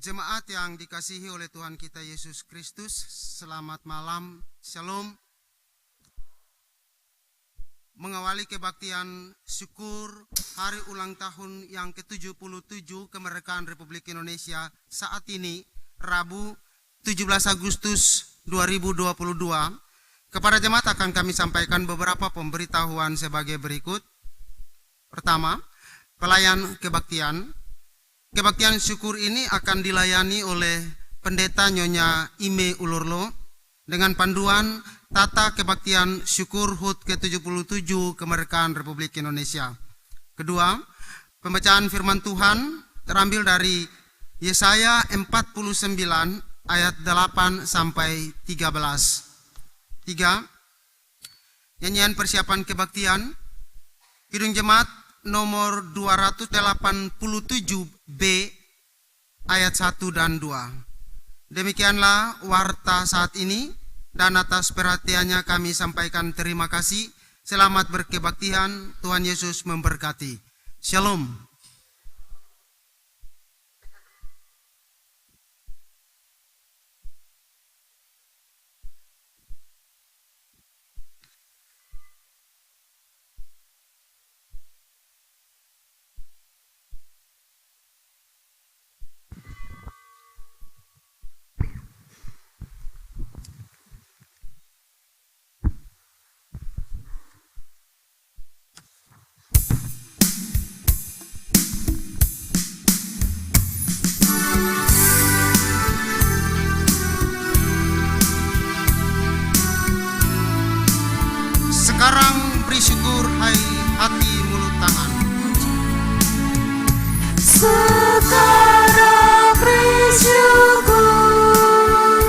Jemaat yang dikasihi oleh Tuhan kita Yesus Kristus, selamat malam, shalom. Mengawali kebaktian syukur hari ulang tahun yang ke-77 kemerdekaan Republik Indonesia saat ini, Rabu 17 Agustus 2022, kepada jemaat akan kami sampaikan beberapa pemberitahuan sebagai berikut. Pertama, pelayan kebaktian. Kebaktian syukur ini akan dilayani oleh Pendeta Nyonya Ime Ulurlo dengan panduan Tata Kebaktian Syukur HUT ke-77 Kemerdekaan Republik Indonesia. Kedua, pembacaan firman Tuhan terambil dari Yesaya 49 ayat 8 sampai 13. Tiga, nyanyian persiapan kebaktian Kidung Jemaat nomor 287B ayat 1 dan 2. Demikianlah warta saat ini, dan atas perhatiannya kami sampaikan terima kasih. Selamat berkebaktian, Tuhan Yesus memberkati. Shalom. Sekarang beri syukur, hai hati mulut tangan. Sekarang beri syukur,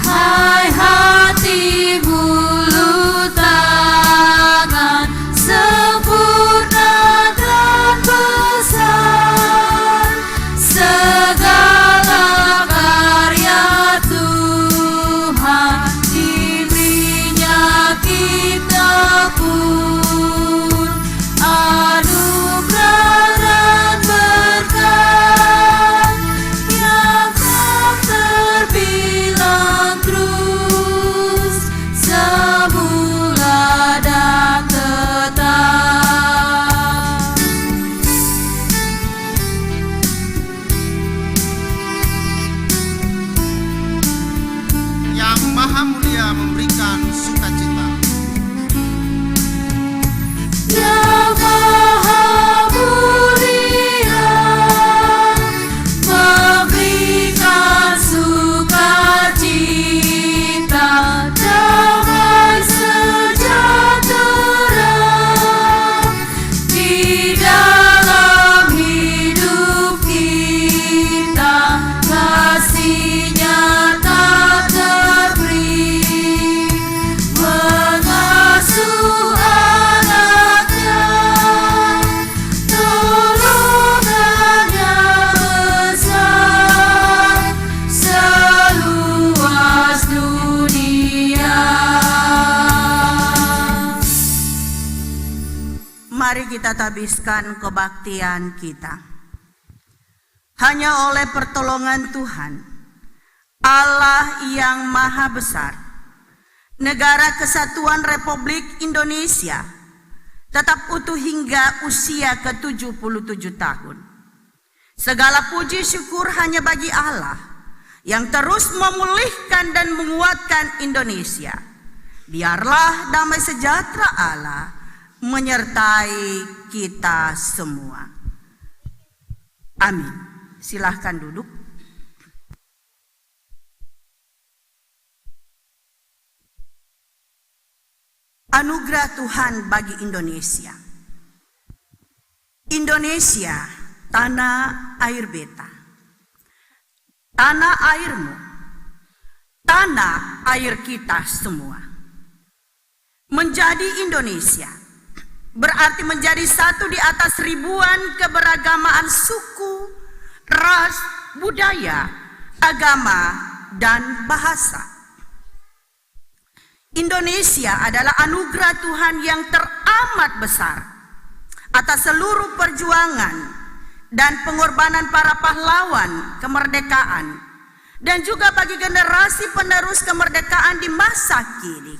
hai hati mulut tangan, sempurna dan besar segala karya Tuhan, diberinya kita pun anugerah dan berkat yang tak terbilang terus, semula dan tetap. Yang Maha Mulia memberikan sukacita. Yang Maha Mulia memberikan sukacita, damai sejahtera di dalam hidup kita, kasih-Nya tak terberi, mengasuh anaknya, tolongannya besar seluas dunia. Mari kita tabiskan kebaktian kita. Hanya oleh pertolongan Tuhan, Allah yang Maha Besar, Negara Kesatuan Republik Indonesia tetap utuh hingga usia ke-77 tahun. Segala puji syukur hanya bagi Allah yang terus memulihkan dan menguatkan Indonesia. Biarlah damai sejahtera Allah menyertai kita semua. Amin. Silahkan duduk. Anugerah Tuhan bagi Indonesia. Indonesia, tanah air beta. Tanah airmu, tanah air kita semua. Menjadi Indonesia berarti menjadi satu di atas ribuan keberagaman suku, ras, budaya, agama, dan bahasa. Indonesia adalah anugerah Tuhan yang teramat besar atas seluruh perjuangan, dan pengorbanan para pahlawan kemerdekaan, dan juga bagi generasi penerus kemerdekaan di masa kini.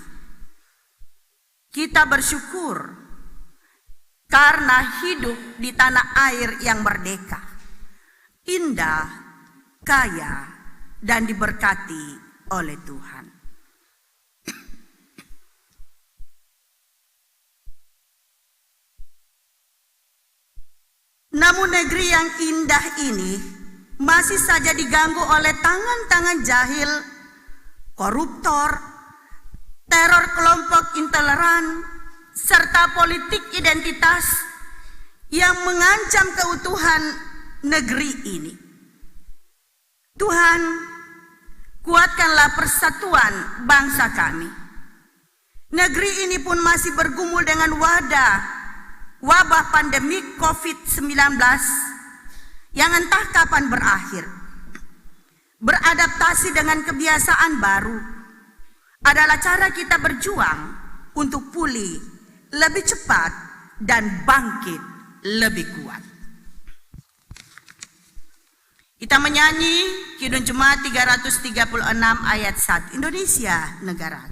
Kita bersyukur karena hidup di tanah air yang merdeka, indah, kaya, dan diberkati oleh Tuhan. Namun negeri yang indah ini masih saja diganggu oleh tangan-tangan jahil, koruptor, teror kelompok intoleran, serta politik identitas yang mengancam keutuhan negeri ini. Tuhan, kuatkanlah persatuan bangsa kami. Negeri ini pun masih bergumul dengan wabah pandemi COVID-19 yang entah kapan berakhir. Beradaptasi dengan kebiasaan baru adalah cara kita berjuang untuk pulih lebih cepat dan bangkit lebih kuat. Kita menyanyi Kidung Jemaat 336 ayat 1, Indonesia negaraku.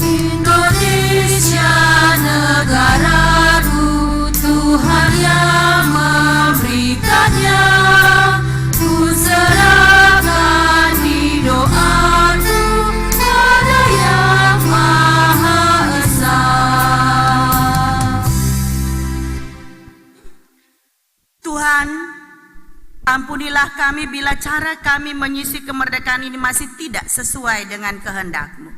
Indonesia negaraku, Tuhan yang memberikannya. Ku serahkan di doaku pada Yang Maha Esa. Tuhan, ampunilah kami bila cara kami mengisi kemerdekaan ini masih tidak sesuai dengan kehendak-Mu.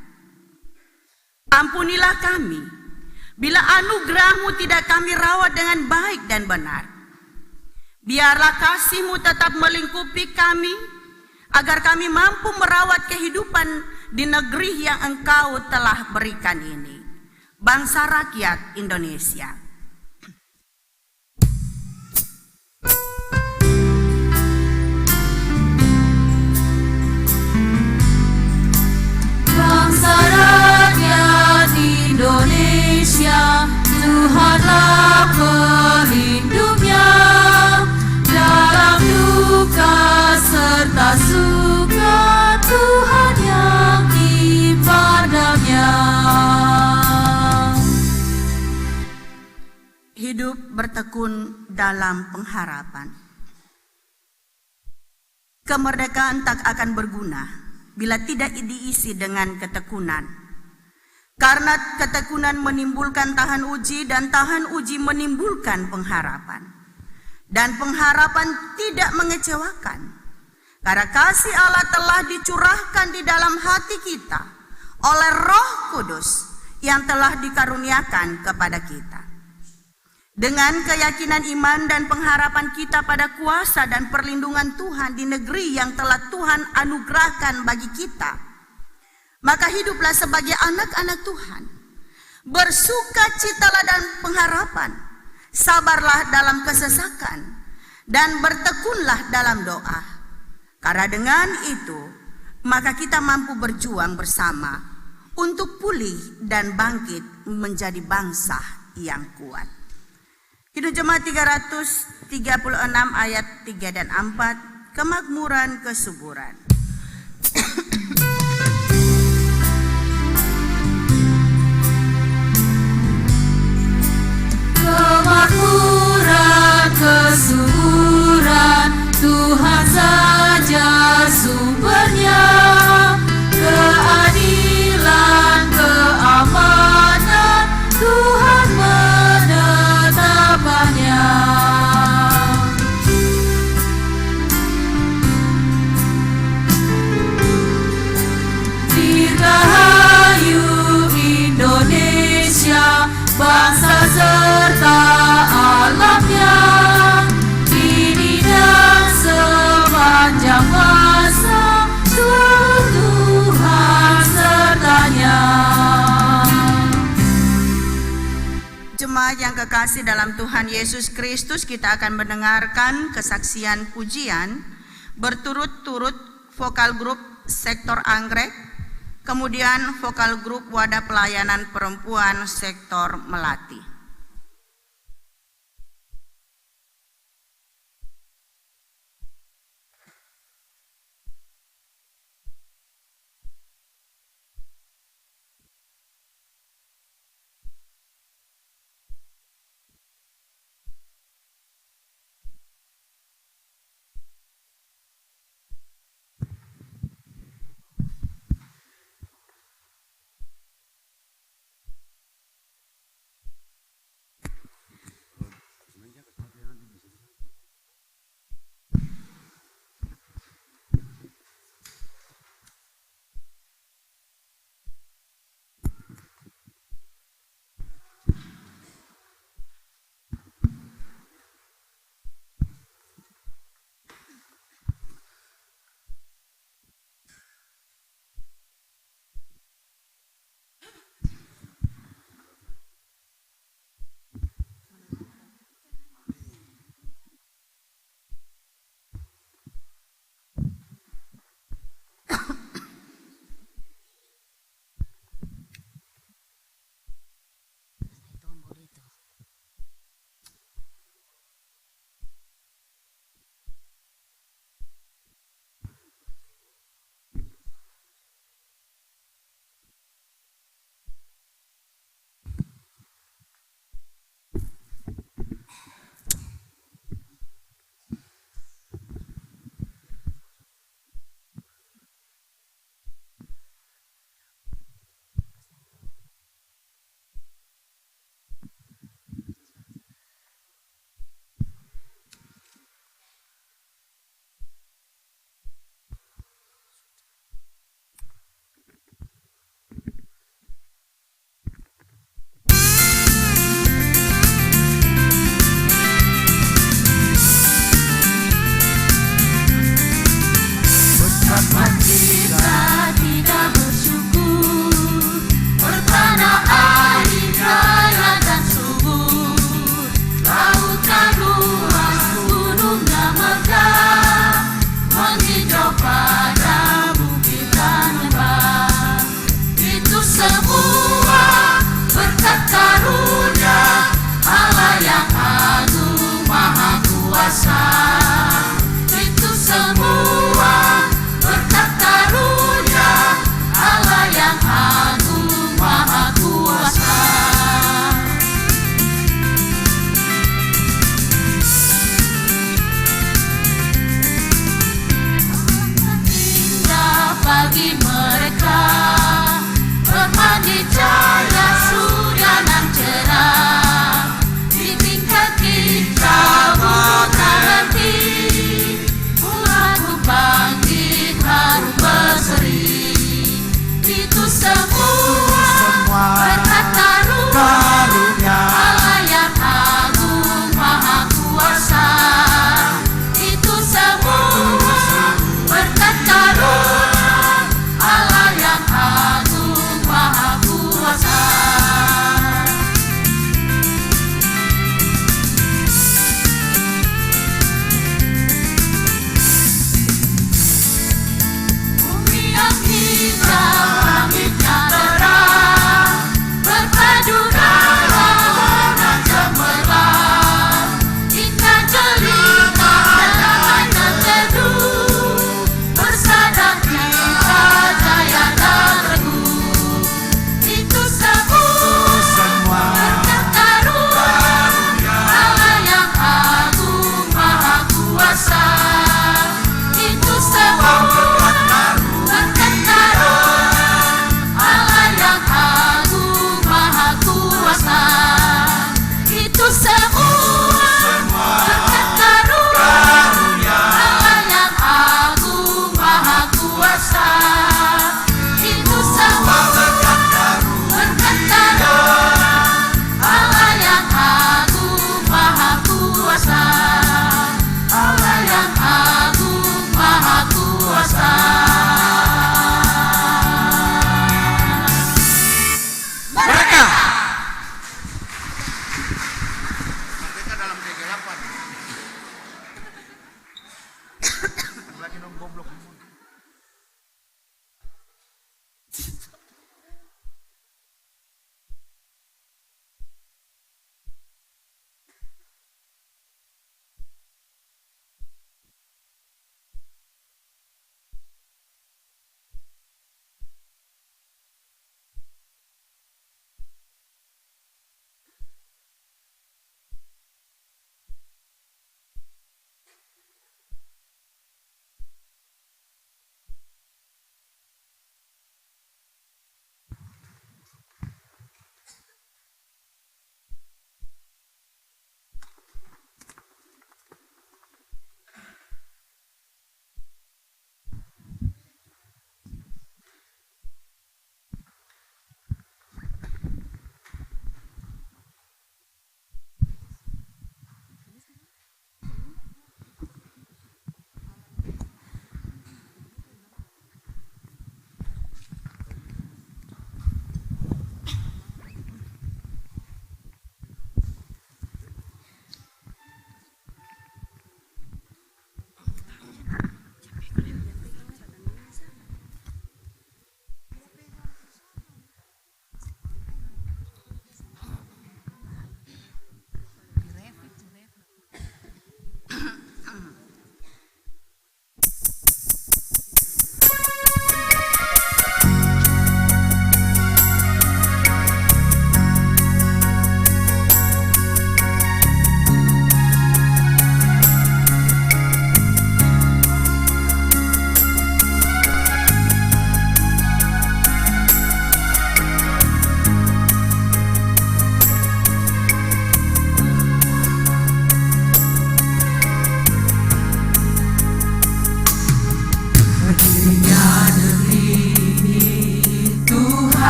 Ampunilah kami bila anugerah-Mu tidak kami rawat dengan baik dan benar. Biarlah kasih-Mu tetap melingkupi kami, agar kami mampu merawat kehidupan di negeri yang Engkau telah berikan ini. Bangsa rakyat Indonesia. Bangsa rakyat Indonesia, Tuhanlah pelindungnya. Dalam duka serta suka, Tuhan yang dipandangnya. Hidup bertekun dalam pengharapan. Kemerdekaan tak akan berguna bila tidak diisi dengan ketekunan. Karena ketekunan menimbulkan tahan uji, dan tahan uji menimbulkan pengharapan. Dan pengharapan tidak mengecewakan, karena kasih Allah telah dicurahkan di dalam hati kita oleh Roh Kudus yang telah dikaruniakan kepada kita. Dengan keyakinan iman dan pengharapan kita pada kuasa dan perlindungan Tuhan di negeri yang telah Tuhan anugerahkan bagi kita, maka hiduplah sebagai anak-anak Tuhan. Bersukacitalah dan pengharapan, sabarlah dalam kesesakan, dan bertekunlah dalam doa. Karena dengan itu, maka kita mampu berjuang bersama untuk pulih dan bangkit menjadi bangsa yang kuat. Kidung Jemaat 336 ayat 3 dan 4, kemakmuran kesuburan. Kemakmuran kesuburan, Tuhan saja sumbernya. Keadilan keamanan, Tuhan menetapkannya. Dirgahayu Indonesia, bangsa serta alamnya, kini dan sepanjang masa, Tuhan sertanya. Jemaat yang kekasih dalam Tuhan Yesus Kristus, kita akan mendengarkan kesaksian pujian berturut-turut vokal grup sektor anggrek, kemudian vokal grup wadah pelayanan perempuan sektor Melati.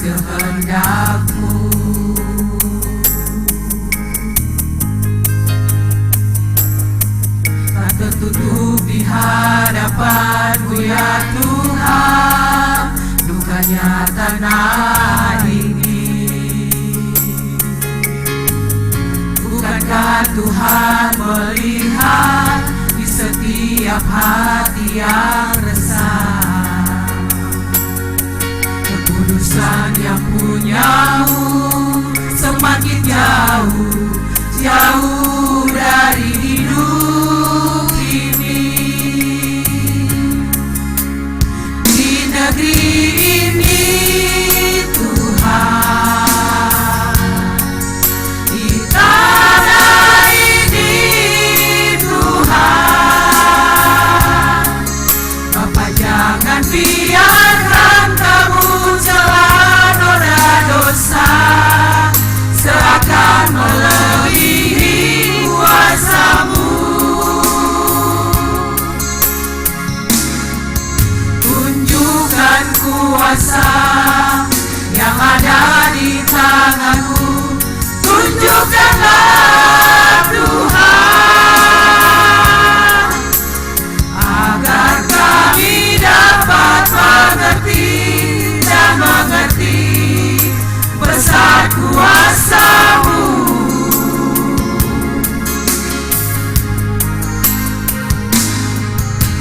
kehendak-Mu. Tak tertutup di hadapan-Mu ya Tuhan, dukanya tanah ini. Bukankah Tuhan melihat di setiap hati yang resah? Kekudusan yang punya-Mu semakin jauh, jauh dari hidup ini. Di negeri ini Tuhan, di tanah ini Tuhan, Bapa jangan biarkan Kamu celah noda dosa seakan melebihi kuasa-Mu. Tunjukkan kuasa yang ada di tangan-Mu, tunjukkanlah Tuhan, agar kami dapat mengerti dan mengerti besar kuasa-Mu.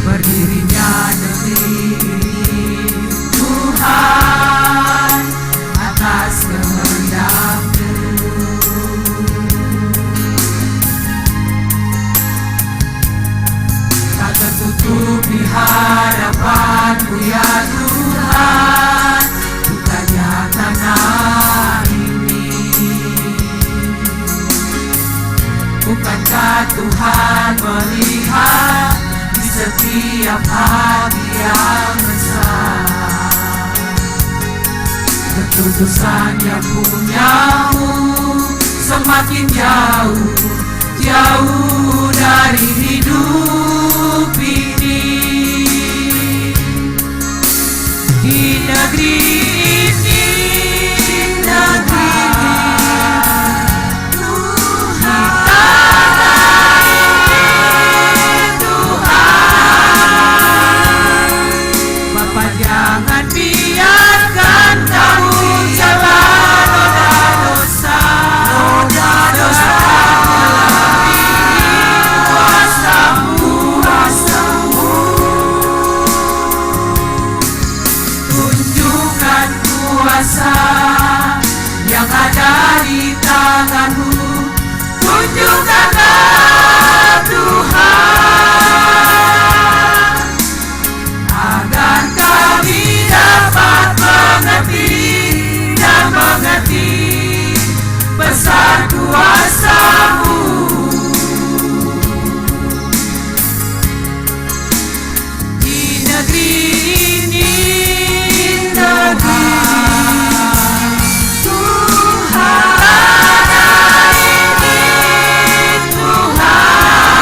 Berdirinya negeri ini Tuhan atas kehendak-Mu. Tak tertutup di hadapan-Mu ya Tuhan, bukannya tanah ini. Bukankah Tuhan melihat di setiap hati yang resah? Kekudusan yang punya-Mu semakin jauh, jauh dari hidup ini. Di negeri ini, negeri jangan biarkan Kamu celah noda dosa melebihi kuasa-Mu. Tunjukkan kuasa yang ada di tangan-Mu, tunjukkanlah Tuhan, agar kami dapat mengerti dan mengerti besar kuasa-Mu. Di negeri ini, negeri Tuhan, tanah ini Tuhan,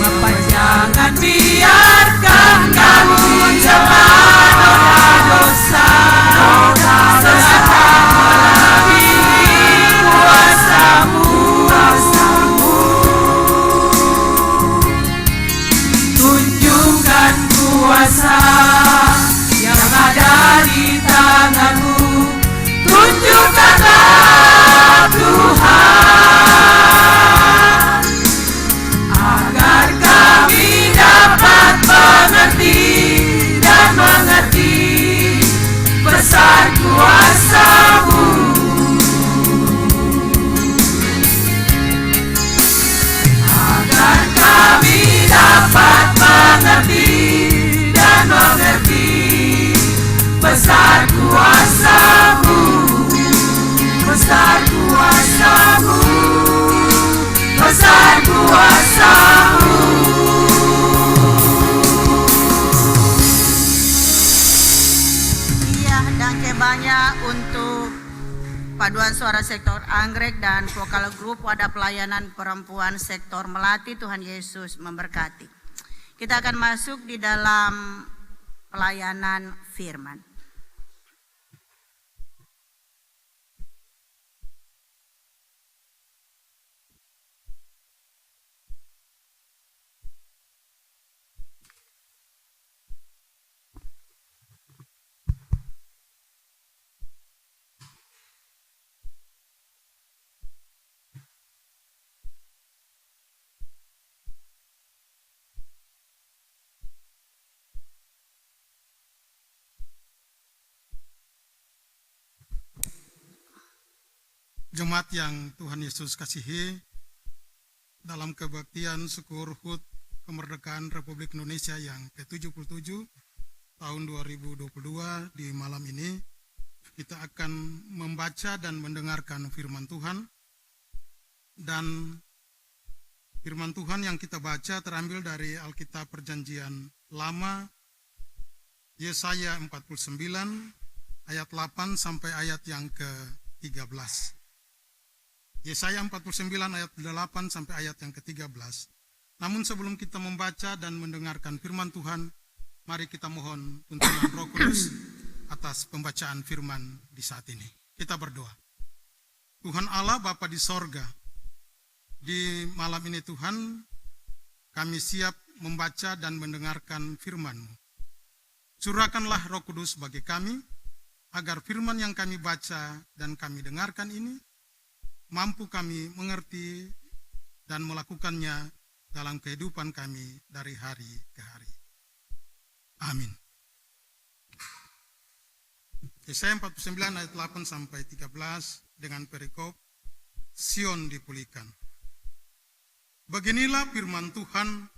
Bapa jangan biarkan Kamu celah noda dosa seakan melebihi kuasa-Mu. Tunjukkan kuasa yang ada di tangan-Mu, tunjukkanlah Tuhan, agar kami dapat mengerti dan mengerti besar kuasa-Mu. Agar kami dapat mengerti dan mengerti besar kuasa-Mu, besar kuasa-Mu, besar kuasa-Mu. Iya, danke banyak untuk paduan suara sektor Anggrek dan vokal grup Wadah Pelayanan Perempuan sektor Melati. Tuhan Yesus memberkati. Kita akan masuk di dalam pelayanan firman. Jemaat yang Tuhan Yesus kasihi, dalam kebaktian syukur HUT Kemerdekaan Republik Indonesia yang ke-77 tahun 2022 di malam ini, kita akan membaca dan mendengarkan firman Tuhan. Dan firman Tuhan yang kita baca terambil dari Alkitab Perjanjian Lama, Yesaya 49 ayat 8 sampai ayat yang ke-13. Yesaya 49 ayat 8 sampai ayat yang ke-13. Namun sebelum kita membaca dan mendengarkan firman Tuhan, mari kita mohon tuntunan Roh Kudus atas pembacaan firman di saat ini. Kita berdoa. Tuhan Allah Bapa di sorga, di malam ini Tuhan, kami siap membaca dan mendengarkan firman-Mu. Curahkanlah Roh Kudus bagi kami, agar firman yang kami baca dan kami dengarkan ini mampu kami mengerti dan melakukannya dalam kehidupan kami dari hari ke hari. Amin. Yesaya 49 ayat 8 sampai 13 dengan perikop Sion dipulihkan. Beginilah firman Tuhan,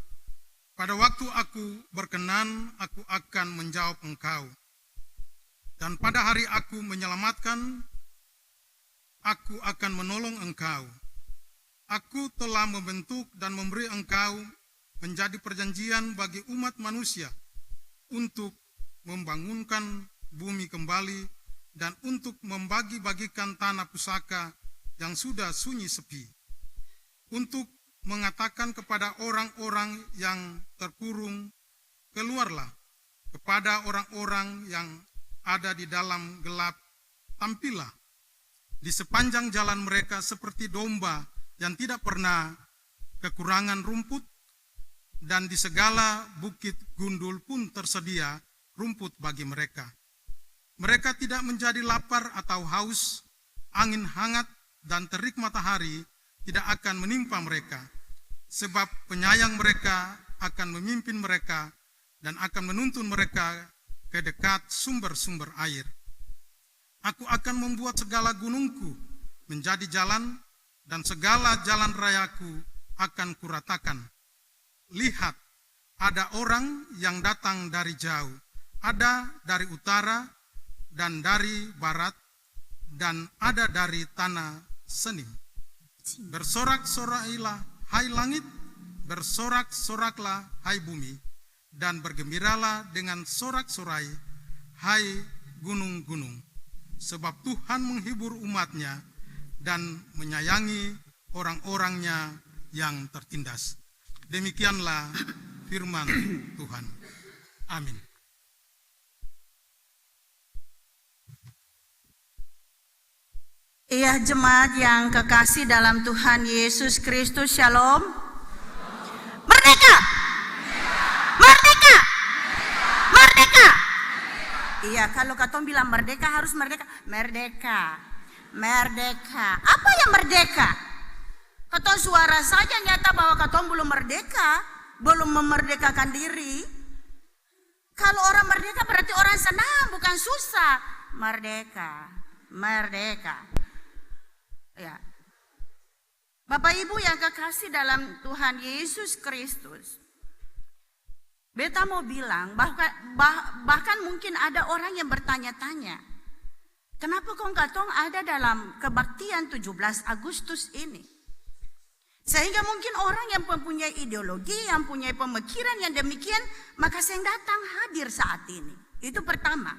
pada waktu aku berkenan, aku akan menjawab engkau. Dan pada hari aku menyelamatkan, aku akan menolong engkau. Aku telah membentuk dan memberi engkau menjadi perjanjian bagi umat manusia untuk membangunkan bumi kembali dan untuk membagi-bagikan tanah pusaka yang sudah sunyi sepi. Untuk mengatakan kepada orang-orang yang terkurung, keluarlah. Kepada orang-orang yang ada di dalam gelap, tampillah. Di sepanjang jalan mereka seperti domba yang tidak pernah kekurangan rumput, dan di segala bukit gundul pun tersedia rumput bagi mereka. Mereka tidak menjadi lapar atau haus, angin hangat dan terik matahari tidak akan menimpa mereka, sebab penyayang mereka akan memimpin mereka dan akan menuntun mereka ke dekat sumber-sumber air. Aku akan membuat segala gunungku menjadi jalan, dan segala jalan rayaku akan kuratakan. Lihat, ada orang yang datang dari jauh, ada dari utara dan dari barat, dan ada dari tanah Senim. Bersorak-soraklah, hai langit, bersorak-soraklah, hai bumi, dan bergembiralah dengan sorak-sorai, hai gunung-gunung. Sebab Tuhan menghibur umatnya dan menyayangi orang-orangnya yang tertindas. Demikianlah firman Tuhan. Amin. Iya, jemaat yang kekasih dalam Tuhan Yesus Kristus, Shalom. Merdeka! Merdeka! Merdeka! Iya, kalau katong bilang merdeka harus merdeka. Merdeka. Merdeka. Apa yang merdeka? Katong suara saja nyata bahwa katong belum merdeka, belum memerdekakan diri. Kalau orang merdeka berarti orang senang, bukan susah. Merdeka. Merdeka. Ya. Bapak Ibu yang kekasih dalam Tuhan Yesus Kristus, beta mau bilang bahkan mungkin ada orang yang bertanya-tanya, kenapa katong ada dalam kebaktian 17 Agustus ini? Sehingga mungkin orang yang mempunyai ideologi, yang punya pemikiran yang demikian, maka saya datang hadir saat ini. Itu pertama.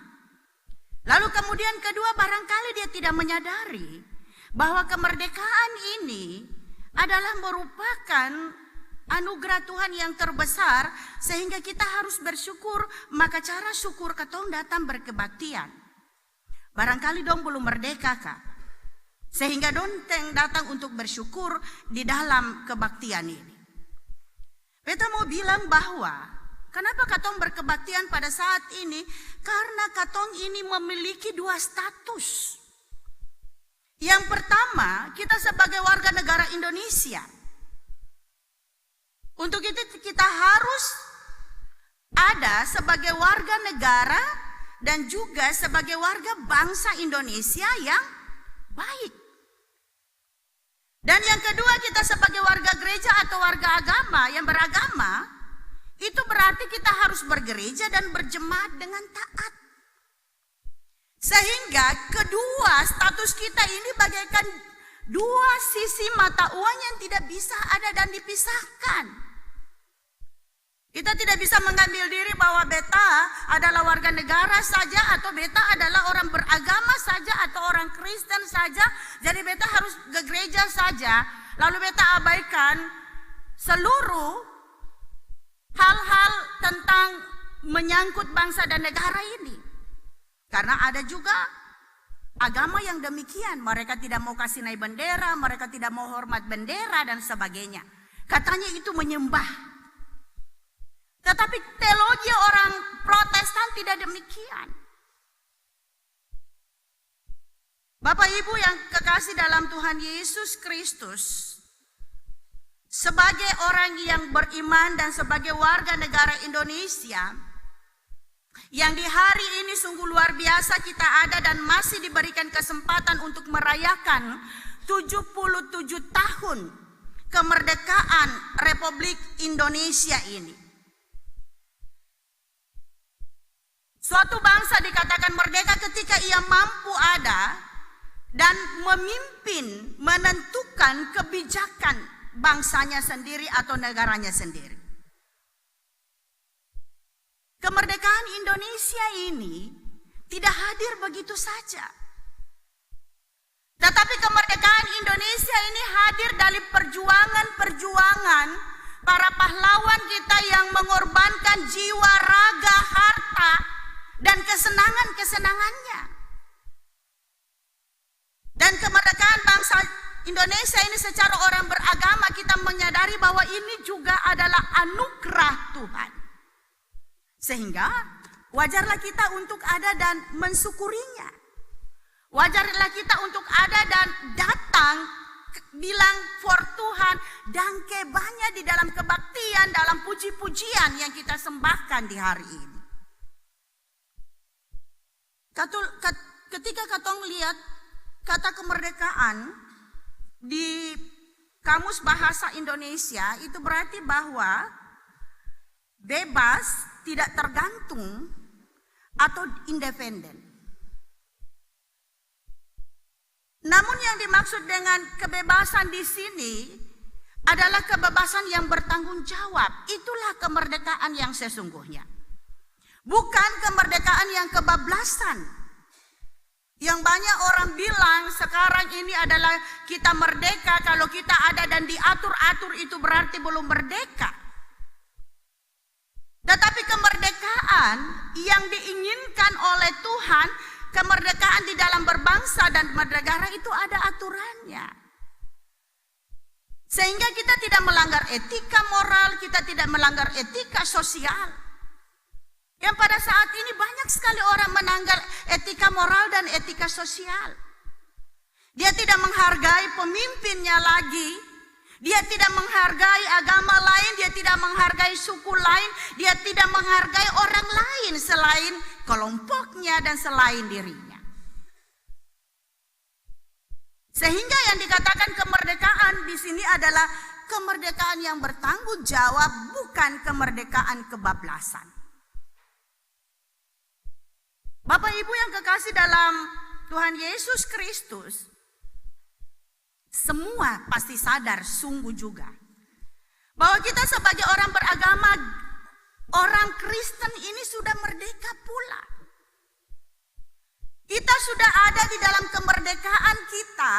Lalu kemudian kedua, barangkali dia tidak menyadari bahwa kemerdekaan ini adalah merupakan anugerah Tuhan yang terbesar, sehingga kita harus bersyukur. Maka cara syukur katong datang berkebaktian. Barangkali dong belum merdeka kah? Sehingga dong datang untuk bersyukur di dalam kebaktian ini. Beta mau bilang bahwa kenapa katong berkebaktian pada saat ini? Karena katong ini memiliki dua status. Yang pertama, kita sebagai warga negara Indonesia. Untuk itu kita harus ada sebagai warga negara dan juga sebagai warga bangsa Indonesia yang baik. Dan yang kedua, kita sebagai warga gereja atau warga agama yang beragama, itu berarti kita harus bergereja dan berjemaat dengan taat. Sehingga kedua status kita ini bagaikan dua sisi mata uang yang tidak bisa ada dan dipisahkan. Kita tidak bisa mengambil diri bahwa beta adalah warga negara saja, atau beta adalah orang beragama saja, atau orang Kristen saja. Jadi beta harus ke gereja saja, lalu beta abaikan seluruh hal-hal tentang menyangkut bangsa dan negara ini. Karena ada juga agama yang demikian, mereka tidak mau kasih naik bendera, mereka tidak mau hormat bendera dan sebagainya. Katanya itu menyembah. Tetapi teologi orang Protestan tidak demikian. Bapak Ibu yang kekasih dalam Tuhan Yesus Kristus, sebagai orang yang beriman dan sebagai warga negara Indonesia, yang di hari ini sungguh luar biasa kita ada dan masih diberikan kesempatan untuk merayakan 77 tahun kemerdekaan Republik Indonesia ini. Suatu bangsa dikatakan merdeka ketika ia mampu ada dan memimpin, menentukan kebijakan bangsanya sendiri atau negaranya sendiri. Kemerdekaan Indonesia ini tidak hadir begitu saja. Tetapi kemerdekaan Indonesia ini hadir dari perjuangan-perjuangan para pahlawan kita yang mengorbankan jiwa, raga, harta, dan kesenangan-kesenangannya. Dan kemerdekaan bangsa Indonesia ini secara orang beragama kita menyadari bahwa ini juga adalah anugerah Tuhan. Sehingga wajarlah kita untuk ada dan mensyukurinya. Wajarlah kita untuk ada dan datang bilang for Tuhan dan banyak di dalam kebaktian, dalam puji-pujian yang kita sembahkan di hari ini. Ketika katong lihat kata kemerdekaan di Kamus Bahasa Indonesia, itu berarti bahwa bebas, tidak tergantung, atau independen. Namun yang dimaksud dengan kebebasan di sini adalah kebebasan yang bertanggung jawab. Itulah kemerdekaan yang sesungguhnya. Bukan kemerdekaan yang kebablasan. Yang banyak orang bilang sekarang ini adalah kita merdeka, kalau kita ada dan diatur-atur itu berarti belum merdeka. Tetapi kemerdekaan yang diinginkan oleh Tuhan, kemerdekaan di dalam berbangsa dan bernegara itu ada aturannya. Sehingga kita tidak melanggar etika moral, kita tidak melanggar etika sosial. Yang pada saat ini banyak sekali orang melanggar etika moral dan etika sosial. Dia tidak menghargai pemimpinnya lagi. Dia tidak menghargai agama lain, dia tidak menghargai suku lain, dia tidak menghargai orang lain selain kelompoknya dan selain dirinya. Sehingga yang dikatakan kemerdekaan di sini adalah kemerdekaan yang bertanggung jawab, bukan kemerdekaan kebablasan. Bapak Ibu yang kekasih dalam Tuhan Yesus Kristus, semua pasti sadar sungguh juga bahwa kita sebagai orang beragama, orang Kristen ini sudah merdeka pula. Kita sudah ada di dalam kemerdekaan kita.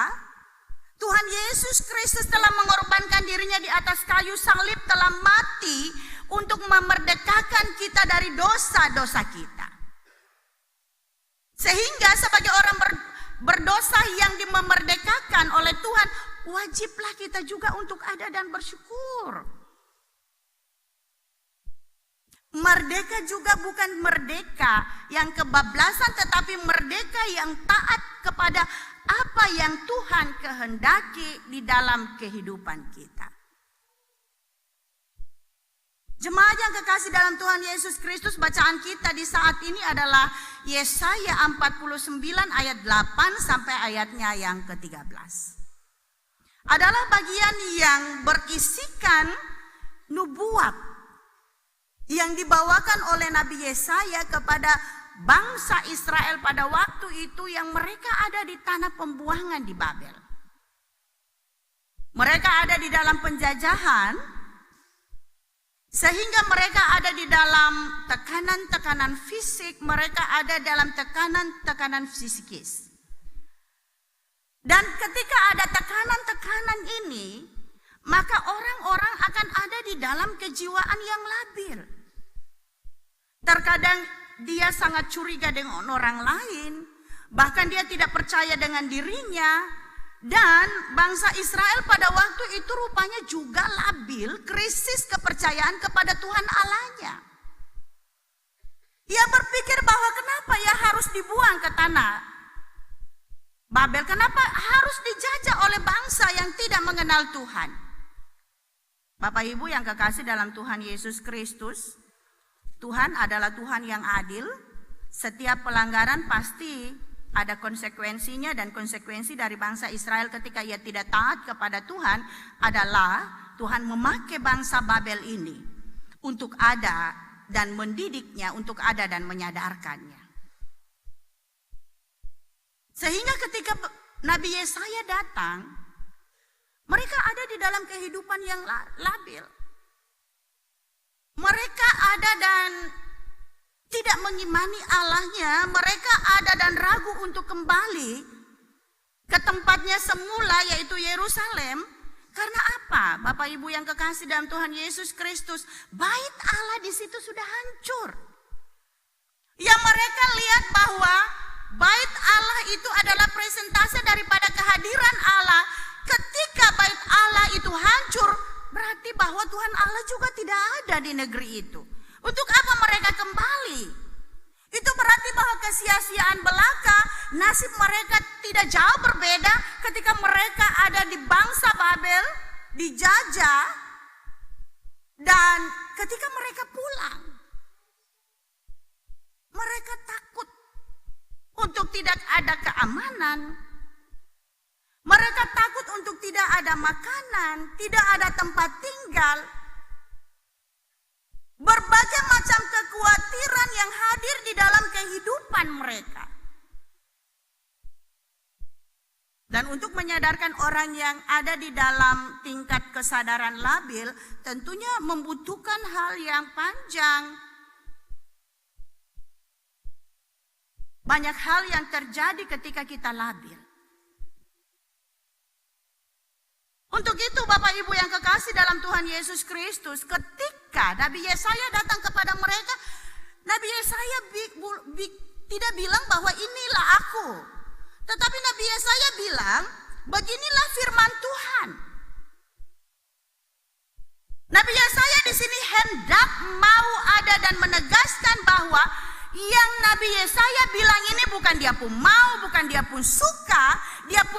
Tuhan Yesus Kristus telah mengorbankan dirinya di atas kayu salib, telah mati untuk memerdekakan kita dari dosa-dosa kita. Sehingga sebagai orang berdosa yang dimerdekakan oleh Tuhan, wajiblah kita juga untuk ada dan bersyukur. Merdeka juga bukan merdeka yang kebablasan, tetapi merdeka yang taat kepada apa yang Tuhan kehendaki di dalam kehidupan kita. Jemaat yang kekasih dalam Tuhan Yesus Kristus, bacaan kita di saat ini adalah Yesaya 49 ayat 8 sampai ayatnya yang ke-13. adalah bagian yang berisikan nubuat yang dibawakan oleh Nabi Yesaya kepada bangsa Israel pada waktu itu yang mereka ada di tanah pembuangan di Babel. Mereka ada di dalam penjajahan, sehingga mereka ada di dalam tekanan-tekanan fisik, mereka ada dalam tekanan-tekanan psikis. Dan ketika ada tekanan-tekanan ini, maka orang-orang akan ada di dalam kejiwaan yang labil. Terkadang dia sangat curiga dengan orang lain, bahkan dia tidak percaya dengan dirinya. Dan bangsa Israel pada waktu itu rupanya juga labil, krisis kepercayaan kepada Tuhan Allahnya. Ia berpikir bahwa kenapa ya harus dibuang ke tanah Babel, kenapa harus dijajah oleh bangsa yang tidak mengenal Tuhan. Bapak Ibu yang kekasih dalam Tuhan Yesus Kristus, Tuhan adalah Tuhan yang adil. Setiap pelanggaran pasti ada konsekuensinya, dan konsekuensi dari bangsa Israel ketika ia tidak taat kepada Tuhan adalah Tuhan memakai bangsa Babel ini untuk ada dan mendidiknya, untuk ada dan menyadarkannya. Sehingga ketika Nabi Yesaya datang, mereka ada di dalam kehidupan yang labil. Mereka ada dan tidak mengimani Allahnya, mereka ada dan ragu untuk kembali ke tempatnya semula, yaitu Yerusalem. Karena apa? Bapak Ibu yang kekasih dalam Tuhan Yesus Kristus, bait Allah di situ sudah hancur. Yang mereka lihat bahwa bait Allah itu adalah presentase daripada kehadiran Allah. Ketika bait Allah itu hancur, berarti bahwa Tuhan Allah juga tidak ada di negeri itu. Untuk apa mereka kembali? Itu berarti bahwa kesia-siaan belaka, nasib mereka tidak jauh berbeda ketika mereka ada di bangsa Babel, dijajah, dan ketika mereka pulang. Mereka takut untuk tidak ada keamanan. Mereka takut untuk tidak ada makanan, tidak ada tempat tinggal. Berbagai macam kekhawatiran yang hadir di dalam kehidupan mereka. Dan untuk menyadarkan orang yang ada di dalam tingkat kesadaran labil, tentunya membutuhkan hal yang panjang. Banyak hal yang terjadi ketika kita labil. Untuk itu Bapak Ibu yang kekasih dalam Tuhan Yesus Kristus, ketika Nabi Yesaya datang kepada mereka, Nabi Yesaya tidak bilang bahwa inilah aku. Tetapi Nabi Yesaya bilang, beginilah firman Tuhan. Nabi Yesaya di sini hendak mau ada dan menegaskan bahwa yang Nabi Yesaya bilang ini bukan dia pun mau, bukan dia pun suka,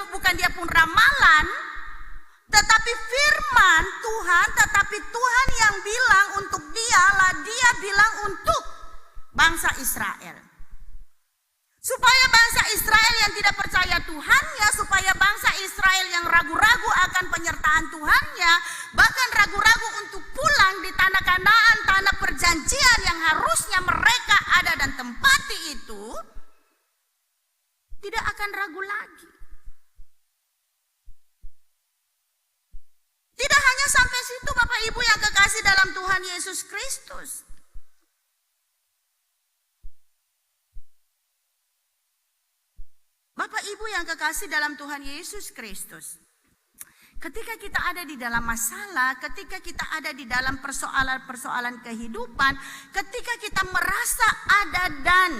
bukan dia pun ramalan, tetapi firman Tuhan, tetapi Tuhan yang bilang untuk dialah, dia bilang untuk bangsa Israel. Supaya bangsa Israel yang tidak percaya Tuhannya, supaya bangsa Israel yang ragu-ragu akan penyertaan Tuhannya, bahkan ragu-ragu untuk pulang di tanah Kanaan, tanah perjanjian yang harusnya mereka ada dan tempati itu, tidak akan ragu lagi. Tidak hanya sampai situ Bapak Ibu yang kekasih dalam Tuhan Yesus Kristus. Bapak Ibu yang kekasih dalam Tuhan Yesus Kristus. Ketika kita ada di dalam masalah, ketika kita ada di dalam persoalan-persoalan kehidupan, ketika kita merasa ada dan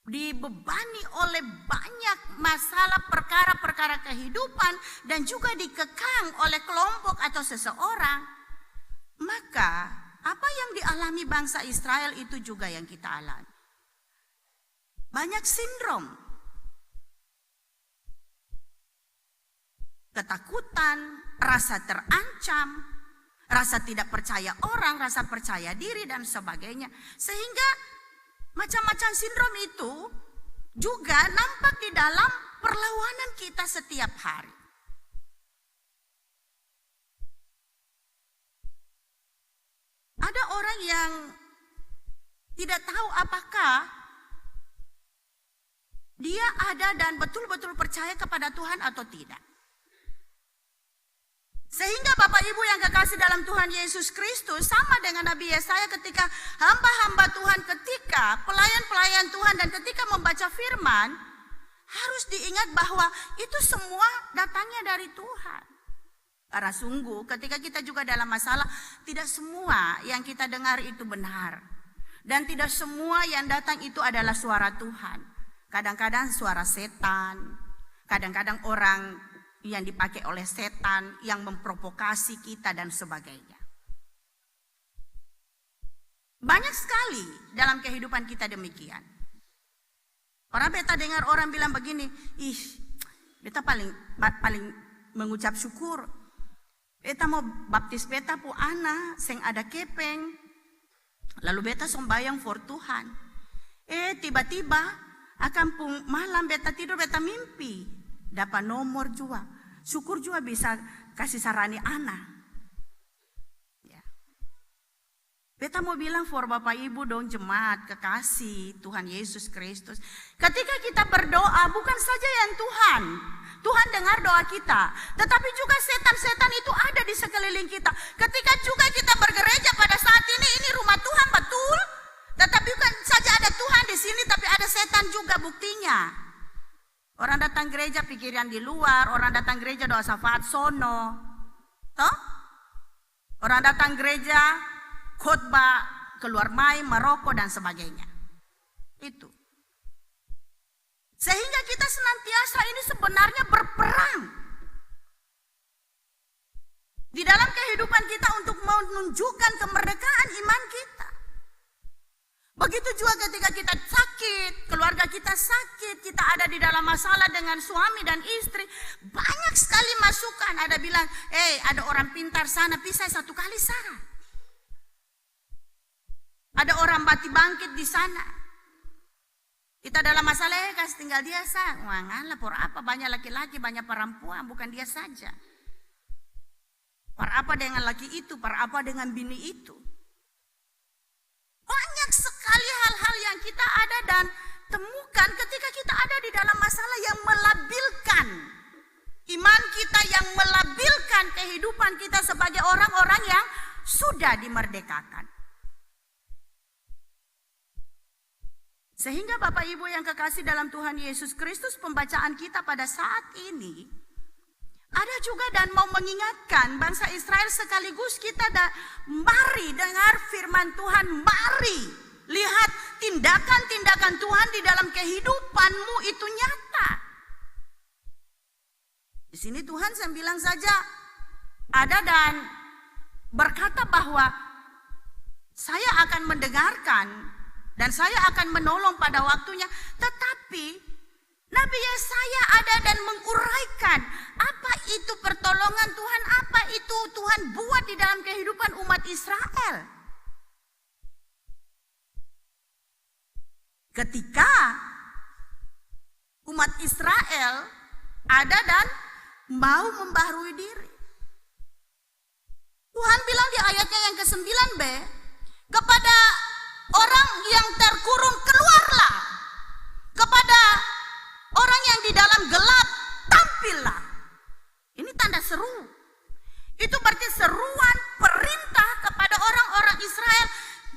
dibebani oleh banyak masalah perkara-perkara kehidupan dan juga dikekang oleh kelompok atau seseorang, maka apa yang dialami bangsa Israel itu juga yang kita alami. Banyak sindrom, ketakutan, rasa terancam, rasa tidak percaya orang, rasa percaya diri dan sebagainya. Sehingga macam-macam sindrom itu juga nampak di dalam perlawanan kita setiap hari. Ada orang yang tidak tahu apakah dia ada dan betul-betul percaya kepada Tuhan atau tidak. Sehingga Bapak Ibu yang kekasih dalam Tuhan Yesus Kristus, sama dengan Nabi Yesaya ketika hamba-hamba Tuhan, ketika pelayan-pelayan Tuhan dan ketika membaca firman, harus diingat bahwa itu semua datangnya dari Tuhan. Karena sungguh ketika kita juga dalam masalah, tidak semua yang kita dengar itu benar. Dan tidak semua yang datang itu adalah suara Tuhan. Kadang-kadang suara setan, kadang-kadang orang yang dipakai oleh setan yang memprovokasi kita dan sebagainya. Banyak sekali dalam kehidupan kita demikian. Orang beta dengar orang bilang begini, beta paling mengucap syukur. Beta mau baptis beta pu ana seng ada kepeng. Lalu beta sembahyang for Tuhan. Tiba-tiba akan pun malam beta tidur beta mimpi dapat nomor juga. Syukur juga bisa kasih sarani ana. Ya. Beta mau bilang for Bapak Ibu dong, jemaat kekasih Tuhan Yesus Kristus. Ketika kita berdoa bukan saja yang Tuhan dengar doa kita, tetapi juga setan-setan itu ada di sekeliling kita. Ketika juga kita bergereja pada saat ini rumah Tuhan betul, tetapi bukan saja ada Tuhan di sini, tapi ada setan juga buktinya. Orang datang gereja pikiran di luar, orang datang gereja doa syafaat sono, toh? Orang datang gereja khotbah keluar main, merokok dan sebagainya. Itu. Sehingga kita senantiasa ini sebenarnya berperang di dalam kehidupan kita untuk menunjukkan kemerdekaan iman kita. Begitu juga ketika kita sakit, keluarga kita sakit, kita ada di dalam masalah dengan suami dan istri, banyak sekali masukan. Ada bilang, ada orang pintar sana, pisah satu kali sana. Ada orang mati bangkit di sana. Kita dalam masalah kasih tinggal dia sah. Wangan lapor apa, banyak laki-laki, banyak perempuan, bukan dia saja. Par apa dengan laki itu, par apa dengan bini itu. Banyak sekali hal-hal yang kita ada dan temukan ketika kita ada di dalam masalah yang melabilkan iman kita, yang melabilkan kehidupan kita sebagai orang-orang yang sudah dimerdekakan. Sehingga Bapak Ibu yang kekasih dalam Tuhan Yesus Kristus, pembacaan kita pada saat ini ada juga dan mau mengingatkan bangsa Israel sekaligus kita mari dengar firman Tuhan, mari lihat tindakan-tindakan Tuhan di dalam kehidupanmu itu nyata. Di sini Tuhan saya bilang saja ada dan berkata bahwa saya akan mendengarkan dan saya akan menolong pada waktunya. Tetapi Nabi Yesaya ada dan menguraikan apa itu pertolongan Tuhan, apa itu Tuhan buat di dalam kehidupan umat Israel. Ketika umat Israel ada dan mau membaharui diri. Tuhan bilang di ayatnya yang ke-9b, kepada orang yang terkurung keluarlah, kepada orang yang di dalam gelap tampillah. Ini tanda seru. Itu berarti seruan perintah kepada orang-orang Israel,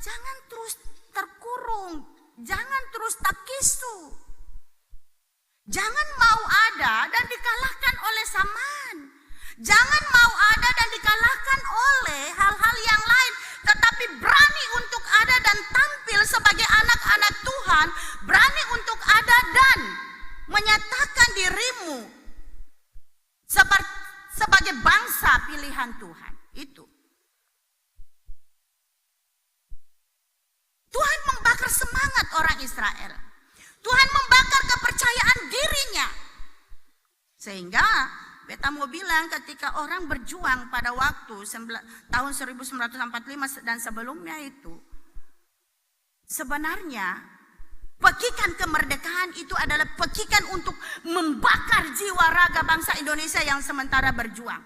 jangan terus terkurung, jangan terus takisu, jangan mau ada dan dikalahkan oleh zaman, jangan mau ada dan dikalahkan oleh hal-hal yang lain, tetapi berani untuk ada dan tampil sebagai anak-anak Tuhan, berani untuk ada dan menyatakan dirimu sebagai bangsa pilihan Tuhan. Itu Tuhan membakar semangat orang Israel. Tuhan membakar kepercayaan dirinya. Sehingga beta mau bilang ketika orang berjuang pada waktu tahun 1945 dan sebelumnya itu, sebenarnya Pekikan kemerdekaan itu adalah pekikan untuk membakar jiwa raga bangsa Indonesia yang sementara berjuang.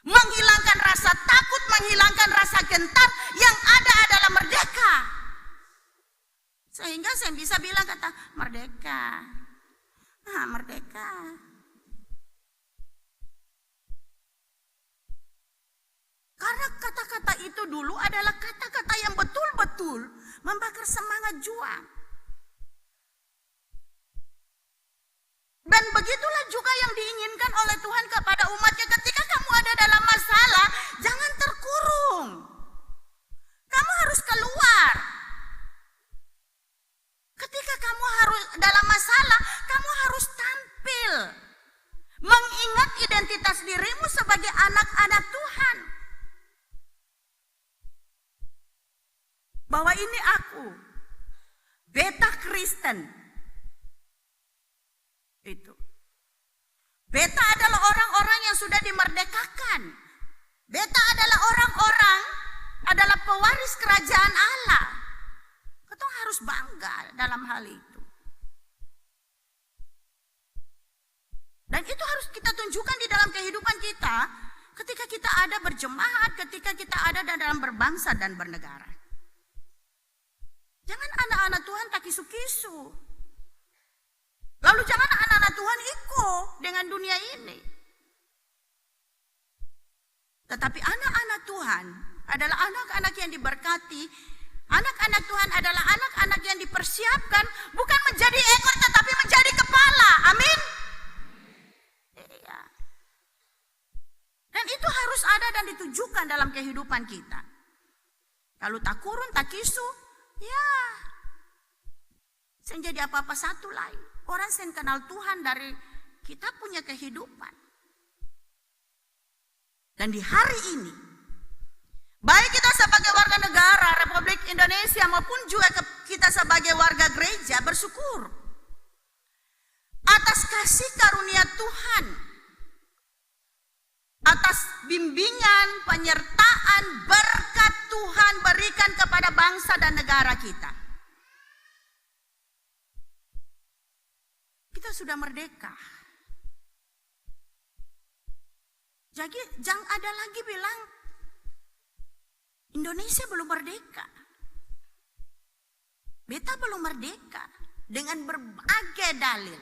Menghilangkan rasa takut, menghilangkan rasa gentar, yang ada adalah merdeka. Sehingga saya bisa bilang kata merdeka. Merdeka. Karena kata-kata itu dulu adalah kata-kata yang betul-betul membakar semangat juang. Dan begitulah juga yang diinginkan oleh Tuhan kepada umatnya. Ketika kamu ada dalam masalah, jangan terkurung. Kamu harus keluar. Ketika kamu harus dalam masalah, kamu harus tampil. Mengingat identitas dirimu sebagai anak-anak Tuhan. Bahwa ini aku, beta Kristen. Itu. Beta adalah orang-orang yang sudah dimerdekakan. Beta adalah orang-orang, adalah pewaris kerajaan Allah. Kita harus bangga dalam hal itu. Dan itu harus kita tunjukkan di dalam kehidupan kita ketika kita ada berjemaat, ketika kita ada dalam berbangsa dan bernegara. Jangan anak-anak Tuhan tak kisu-kisu. Lalu jangan anak-anak Tuhan ikut dengan dunia ini. Tetapi anak-anak Tuhan adalah anak-anak yang diberkati. Anak-anak Tuhan adalah anak-anak yang dipersiapkan bukan menjadi ekor tetapi menjadi kepala. Amin. Iya. Dan itu harus ada dan ditujukan dalam kehidupan kita. Kalau tak kurun, tak kisu, ya saya jadi apa-apa satu lain. Orang yang kenal Tuhan dari kita punya kehidupan. Dan di hari ini, baik kita sebagai warga negara Republik Indonesia maupun juga kita sebagai warga gereja bersyukur atas kasih karunia Tuhan, atas bimbingan, penyertaan, berkat Tuhan berikan kepada bangsa dan negara kita. Kita sudah merdeka. Jadi jangan ada lagi bilang Indonesia belum merdeka. Beta belum merdeka dengan berbagai dalil.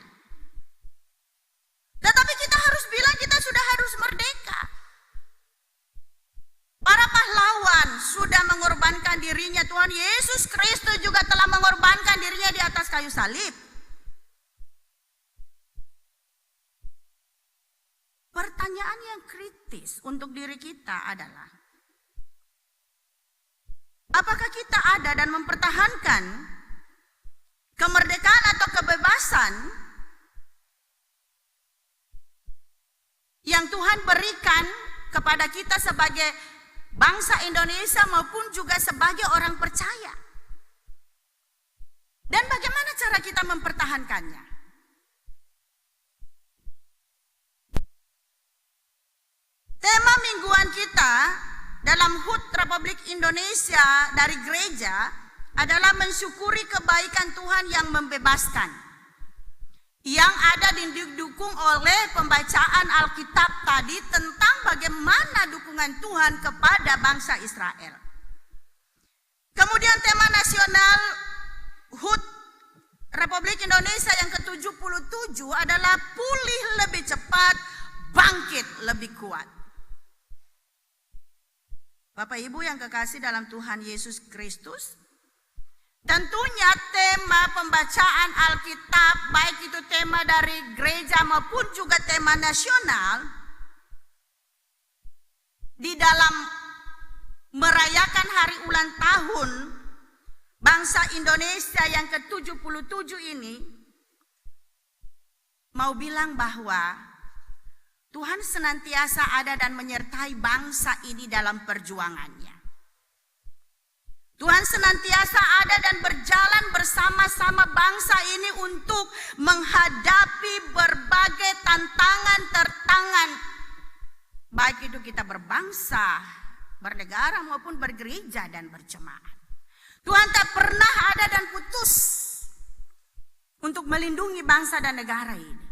Tetapi kita harus bilang kita sudah harus merdeka. Para pahlawan sudah mengorbankan dirinya. Tuhan Yesus Kristus juga telah mengorbankan dirinya di atas kayu salib. Pertanyaan yang kritis untuk diri kita adalah, apakah kita ada dan mempertahankan kemerdekaan atau kebebasan yang Tuhan berikan kepada kita sebagai bangsa Indonesia maupun juga sebagai orang percaya? Dan bagaimana cara kita mempertahankannya? Tema mingguan kita dalam HUT Republik Indonesia dari gereja adalah mensyukuri kebaikan Tuhan yang membebaskan, yang ada didukung oleh pembacaan Alkitab tadi tentang bagaimana dukungan Tuhan kepada bangsa Israel. Kemudian tema nasional HUT Republik Indonesia yang ke-77 adalah pulih lebih cepat, bangkit lebih kuat. Bapak Ibu yang kekasih dalam Tuhan Yesus Kristus, tentunya tema pembacaan Alkitab, baik itu tema dari gereja maupun juga tema nasional, di dalam merayakan hari ulang tahun bangsa Indonesia yang ke-77 ini, mau bilang bahwa Tuhan senantiasa ada dan menyertai bangsa ini dalam perjuangannya. Tuhan senantiasa ada dan berjalan bersama-sama bangsa ini untuk menghadapi berbagai tantangan-tantangan. Baik itu kita berbangsa, bernegara maupun bergereja dan berjemaat. Tuhan tak pernah ada dan putus untuk melindungi bangsa dan negara ini.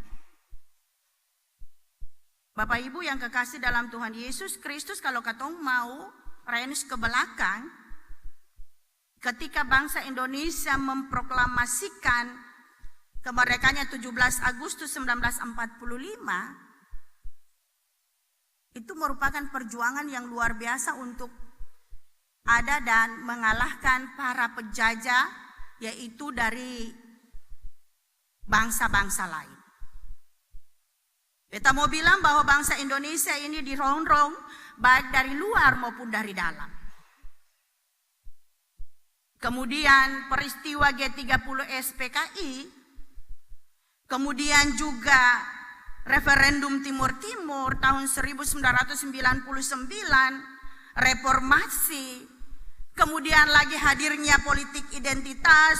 Bapak Ibu yang kekasih dalam Tuhan Yesus Kristus, kalau katong mau renes ke belakang, ketika bangsa Indonesia memproklamasikan kemerdekaannya 17 Agustus 1945, itu merupakan perjuangan yang luar biasa untuk ada dan mengalahkan para penjajah, yaitu dari bangsa-bangsa lain. Kita mau bilang bahwa bangsa Indonesia ini dirongrong baik dari luar maupun dari dalam. Kemudian peristiwa G30 SPKI, kemudian juga referendum Timur Timur tahun 1999, reformasi, kemudian lagi hadirnya politik identitas,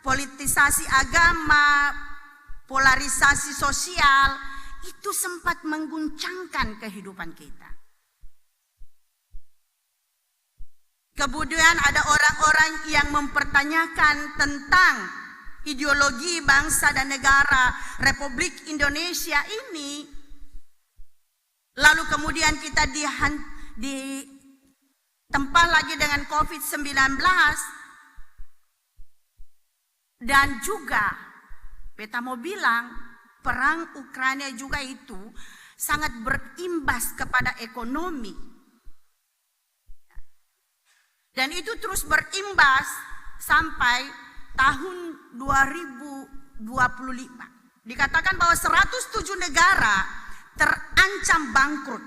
politisasi agama, polarisasi sosial, itu sempat mengguncangkan kehidupan kita. Kemudian ada orang-orang yang mempertanyakan tentang ideologi bangsa dan negara Republik Indonesia ini. Lalu kemudian kita ditempa lagi dengan COVID-19. Dan juga beta mau bilang perang Ukraina juga itu sangat berimbas kepada ekonomi. Dan itu terus berimbas sampai tahun 2025. Dikatakan bahwa 107 negara terancam bangkrut.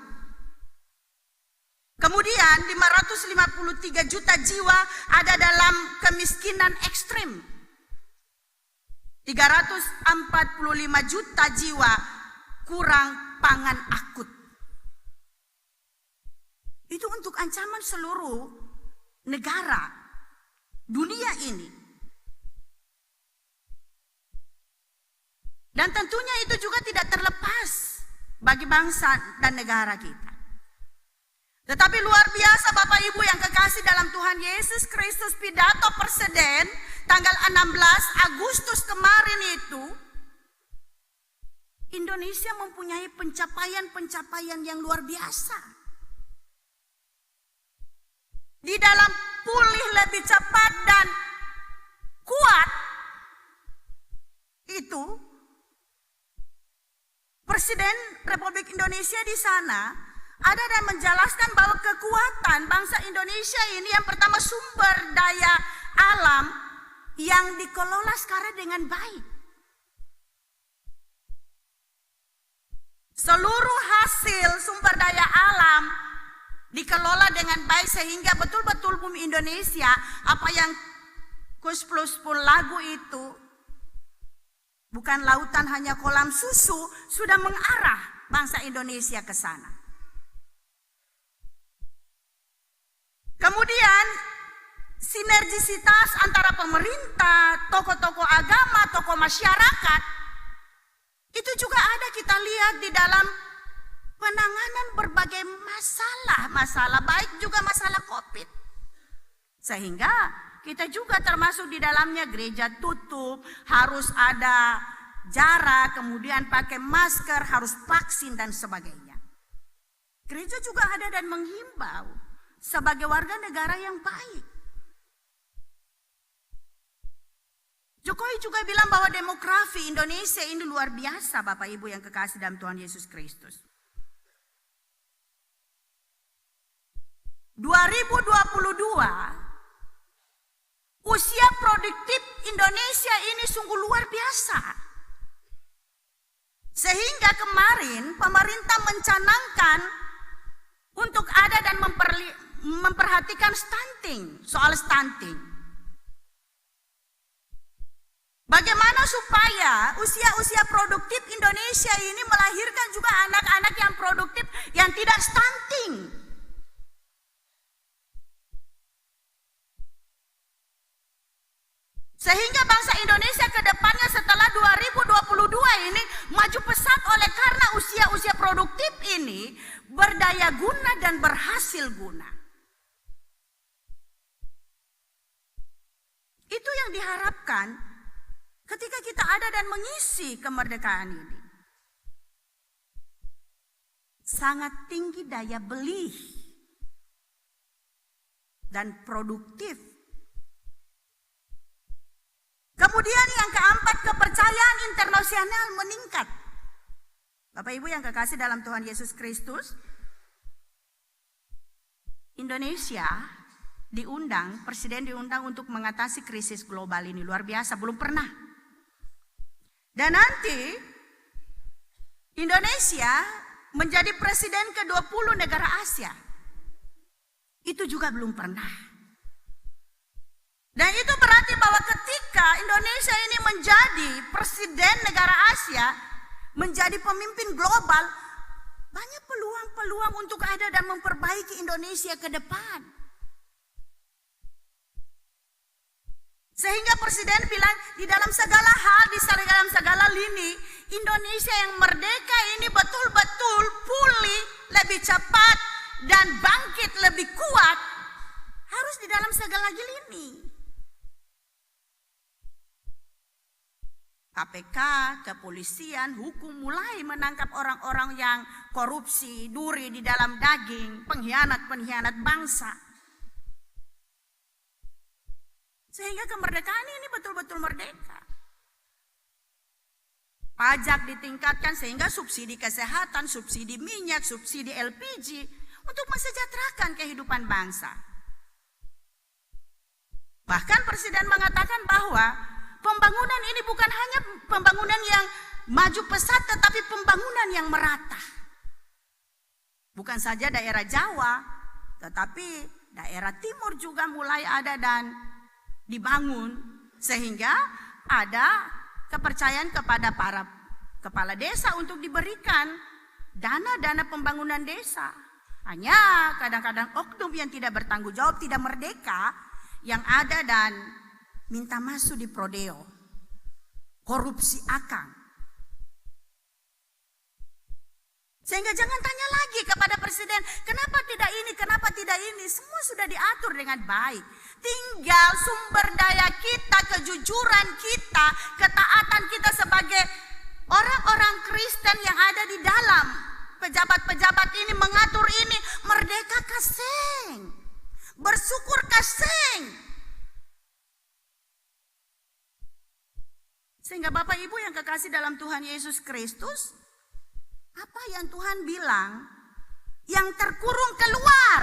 Kemudian 553 juta jiwa ada dalam kemiskinan ekstrim. 345 juta jiwa kurang pangan akut. Itu untuk ancaman seluruh negara dunia ini. Dan tentunya itu juga tidak terlepas bagi bangsa dan negara kita. Tetapi luar biasa Bapak Ibu yang kekasih dalam Tuhan Yesus Kristus, pidato Presiden tanggal 16 Agustus kemarin itu, Indonesia mempunyai pencapaian-pencapaian yang luar biasa. Di dalam pulih lebih cepat dan kuat itu, Presiden Republik Indonesia di sana ada dan menjelaskan bahwa kekuatan bangsa Indonesia ini yang pertama sumber daya alam yang dikelola sekarang dengan baik. Seluruh hasil sumber daya alam dikelola dengan baik sehingga betul-betul bumi Indonesia, apa yang Kus Plus pun lagu itu, bukan lautan hanya kolam susu, sudah mengarah bangsa Indonesia ke sana. Kemudian sinergisitas antara pemerintah, tokoh-tokoh agama, tokoh masyarakat, itu juga ada kita lihat di dalam penanganan berbagai masalah baik juga masalah COVID. Sehingga kita juga termasuk di dalamnya, gereja tutup, harus ada jarak, kemudian pakai masker, harus vaksin dan sebagainya. Gereja juga ada dan menghimbau sebagai warga negara yang baik. Jokowi juga bilang bahwa demografi Indonesia ini luar biasa, Bapak Ibu yang kekasih dalam Tuhan Yesus Kristus. 2022, usia produktif Indonesia ini sungguh luar biasa. Sehingga kemarin pemerintah mencanangkan untuk ada dan memperhatikan stunting, soal stunting. Bagaimana supaya usia-usia produktif Indonesia ini melahirkan juga anak-anak yang produktif yang tidak stunting. Sehingga bangsa Indonesia ke depannya setelah 2022 ini maju pesat oleh karena usia-usia produktif ini berdaya guna dan berhasil guna. Itu yang diharapkan ketika kita ada dan mengisi kemerdekaan ini, sangat tinggi daya beli dan produktif. Kemudian yang keempat, kepercayaan internasional meningkat. Bapak Ibu yang kekasih dalam Tuhan Yesus Kristus, Indonesia diundang, Presiden diundang untuk mengatasi krisis global ini. Luar biasa, belum pernah. Dan nanti Indonesia menjadi presiden ke-20 negara Asia. Itu juga belum pernah. Dan itu berarti bahwa ketika Indonesia ini menjadi presiden negara Asia, menjadi pemimpin global, banyak peluang-peluang untuk ada dan memperbaiki Indonesia ke depan. Sehingga Presiden bilang di dalam segala hal, di dalam segala lini, Indonesia yang merdeka ini betul-betul pulih lebih cepat dan bangkit lebih kuat, harus di dalam segala lini. KPK, kepolisian, hukum mulai menangkap orang-orang yang korupsi, duri di dalam daging, pengkhianat-pengkhianat bangsa. Sehingga kemerdekaan ini betul-betul merdeka. Pajak ditingkatkan sehingga subsidi kesehatan, subsidi minyak, subsidi LPG untuk mensejahterakan kehidupan bangsa. Bahkan Presiden mengatakan bahwa pembangunan ini bukan hanya pembangunan yang maju pesat, tetapi pembangunan yang merata. Bukan saja daerah Jawa, tetapi daerah timur juga mulai ada dan dibangun. Sehingga ada kepercayaan kepada para kepala desa untuk diberikan dana-dana pembangunan desa. Hanya kadang-kadang oknum yang tidak bertanggung jawab, tidak merdeka, yang ada dan minta masuk di prodeo, korupsi akang. Sehingga jangan tanya lagi kepada Presiden, kenapa tidak ini, kenapa tidak ini. Semua sudah diatur dengan baik. Tinggal sumber daya kita, kejujuran kita, ketaatan kita sebagai orang-orang Kristen yang ada di dalam pejabat-pejabat ini mengatur ini. Merdeka kaseng, bersyukur kaseng. Sehingga Bapak Ibu yang kekasih dalam Tuhan Yesus Kristus, apa yang Tuhan bilang, yang terkurung keluar,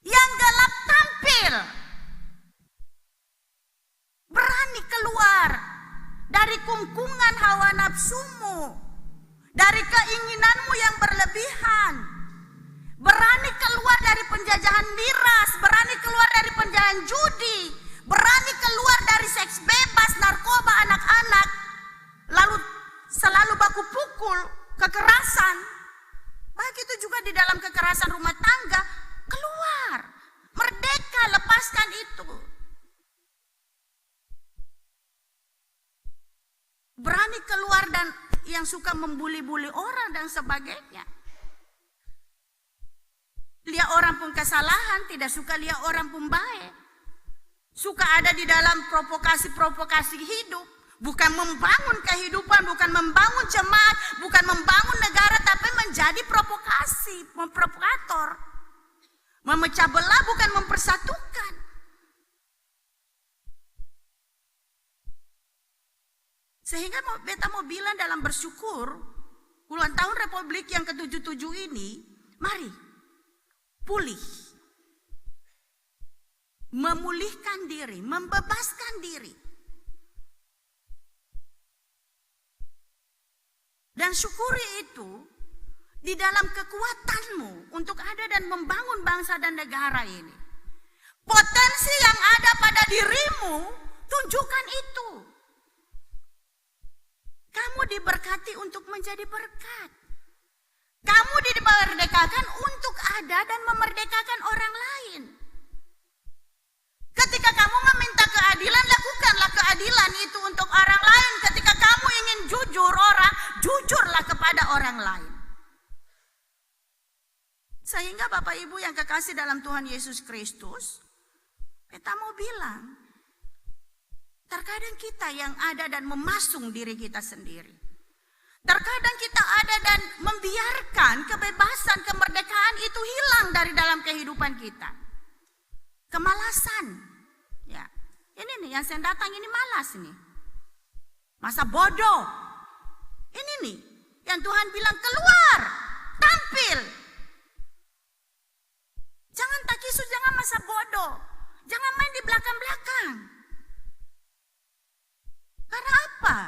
yang gelap tampil, berani keluar dari kungkungan hawa nafsumu, dari keinginanmu yang berlebihan, berani keluar dari penjajahan miras, berani keluar dari penjajahan judi, berani keluar dari seks bebas, narkoba anak-anak, lalu selalu baku pukul, kekerasan. Baik itu juga di dalam kekerasan rumah tangga, keluar, merdeka, lepaskan itu. Berani keluar dan yang suka membuli-buli orang dan sebagainya. Lihat orang pun kesalahan, tidak suka lihat orang pun baik. Suka ada di dalam provokasi-provokasi hidup. Bukan membangun kehidupan, bukan membangun jemaat, bukan membangun negara, tapi menjadi provokasi, memprovokator. Memecah belah bukan mempersatukan. Sehingga beta mau bilang dalam bersyukur, ulang tahun Republik yang ke-77 ini, mari pulih. Memulihkan diri, membebaskan diri. Dan syukuri itu di dalam kekuatanmu untuk ada dan membangun bangsa dan negara ini. Potensi yang ada pada dirimu, tunjukkan itu. Kamu diberkati untuk menjadi berkat. Kamu dimerdekakan untuk ada dan memerdekakan orang lain. Ketika kamu meminta keadilan, lakukanlah keadilan itu untuk orang lain. Ketika kamu ingin jujur orang, jujurlah kepada orang lain. Sehingga Bapak Ibu yang kekasih dalam Tuhan Yesus Kristus, kita mau bilang, Terkadang kita yang ada dan memasung diri kita sendiri. Terkadang kita ada dan membiarkan kebebasan, kemerdekaan itu hilang dari dalam kehidupan kita. Kemalasan. Ya. Ini nih yang saya datang ini malas nih. Masa bodoh. Ini nih yang Tuhan bilang keluar, tampil. Jangan takisu, jangan masa bodoh. Jangan main di belakang-belakang. Karena apa?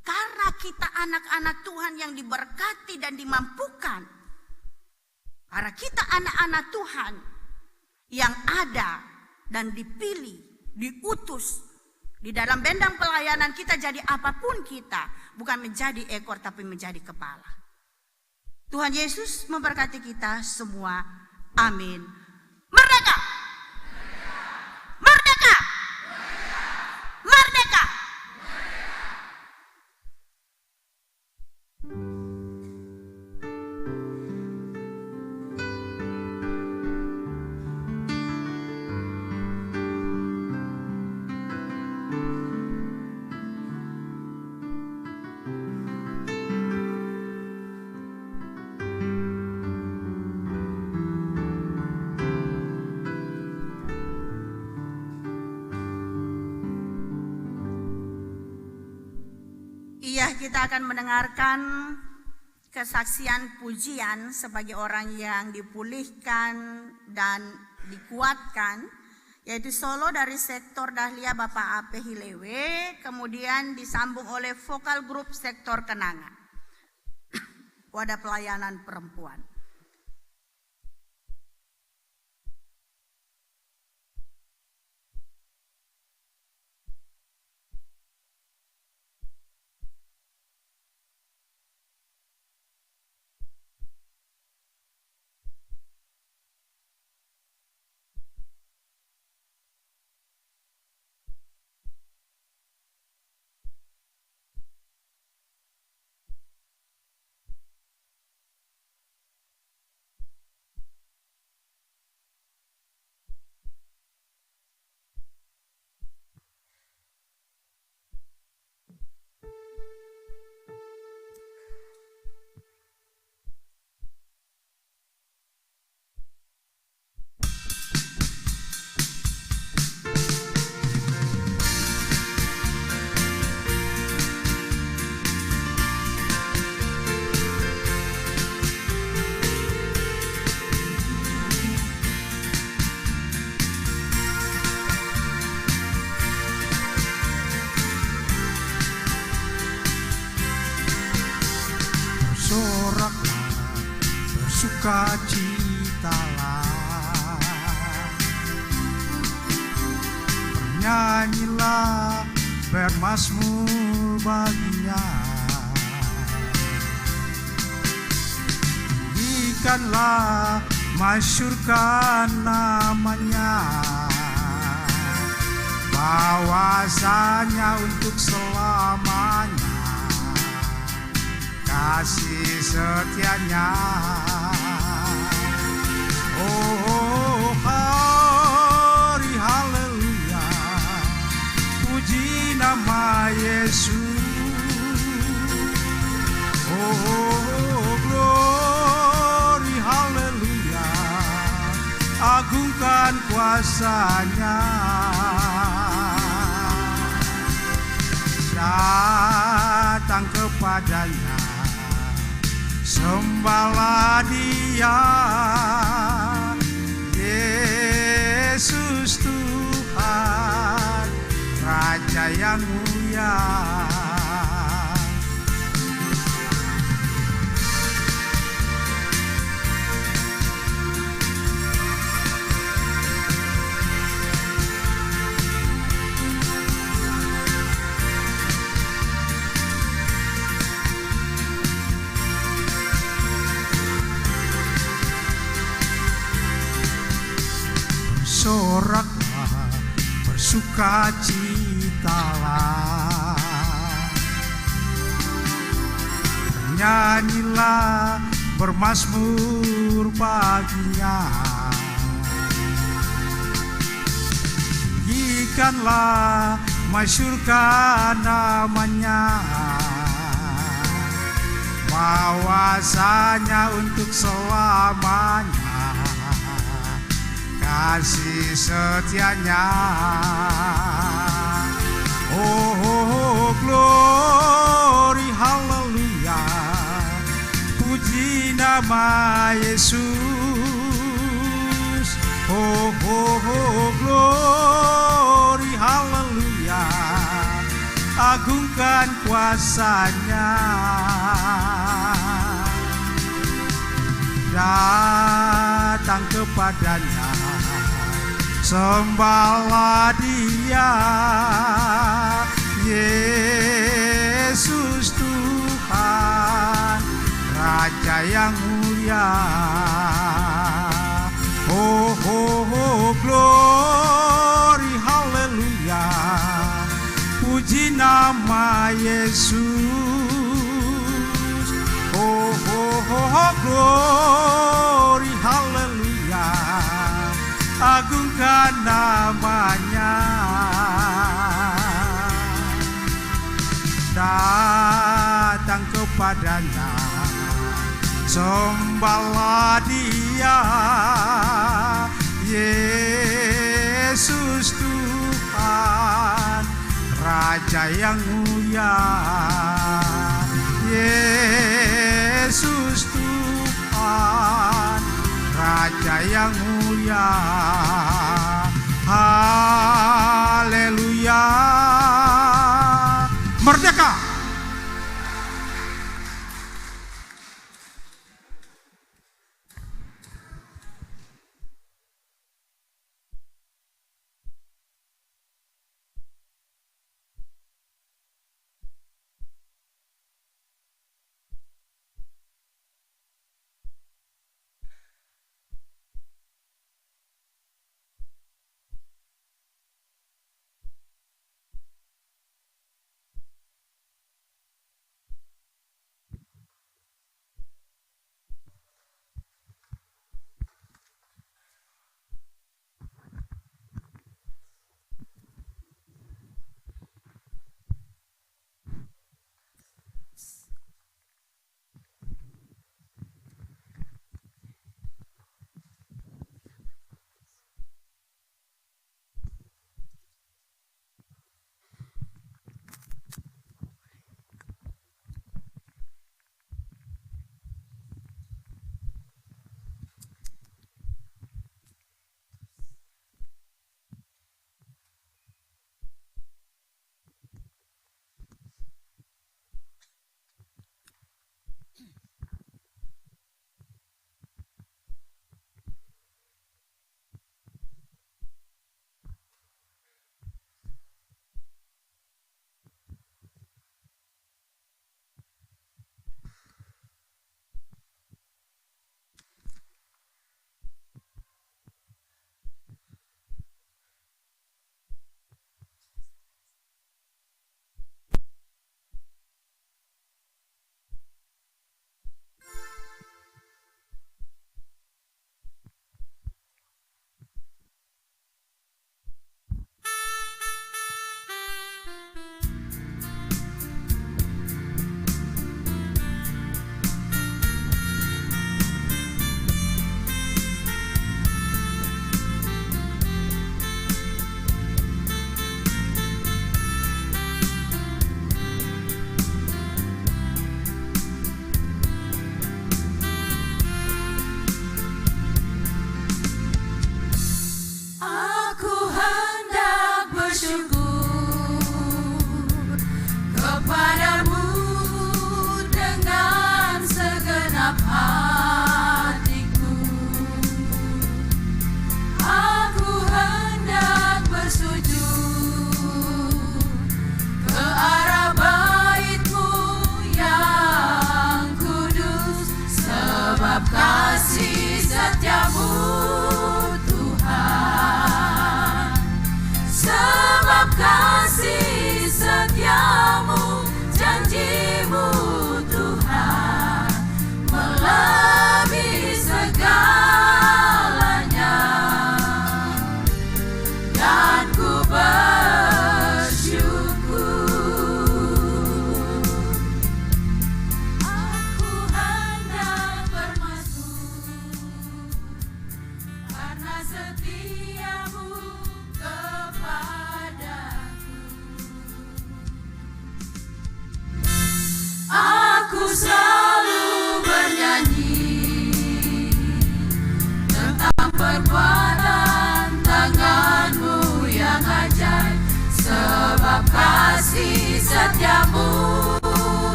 Karena kita anak-anak Tuhan yang diberkati dan dimampukan. Karena kita anak-anak Tuhan yang ada dan dipilih, diutus. Di dalam bentang pelayanan kita jadi apapun kita. Bukan menjadi ekor tapi menjadi kepala. Tuhan Yesus memberkati kita semua. Amin. Merdeka! Merdeka! Merdeka! Iya, kita akan mendengarkan kesaksian pujian sebagai orang yang dipulihkan dan dikuatkan, yaitu solo dari sektor Dahlia Bapak Ape Hilewe, kemudian disambung oleh vokal grup sektor Kenangan, wadah pelayanan perempuan. Bersoraklah, bersukacitalah, bernyanyilah, bermazmur baginya. Tinggikanlah, masyurkan namanya, bahwasanya untuk selamanya kasih setianya. Oh, hari haleluya, puji nama Yesus. Oh, glory haleluya, agungkan kuasanya. Datang kepadanya, sembahlah Dia, Yesus Tuhan, Raja yang mulia. Bersoraklah, bersukacitalah, bernyanyilah, bermazmur baginya. Tinggikanlah, masyurkan namanya, bahwasanya untuk selamanya kasih setianya. Oh, glory, haleluya, puji nama Yesus. Oh, glory, haleluya, agungkan kuasanya. Datang kepadanya, sembahlah Dia, Yesus Tuhan, Raja yang mulia. Oh, glory, haleluya, puji nama Yesus. Oh, glory, haleluya, agungkan namanya. Datang kepadanya, sembahlah Dia, Yesus Tuhan, Raja yang mulia. Yesus Tuhan, Raja yang mulia. Haleluya. Merdeka.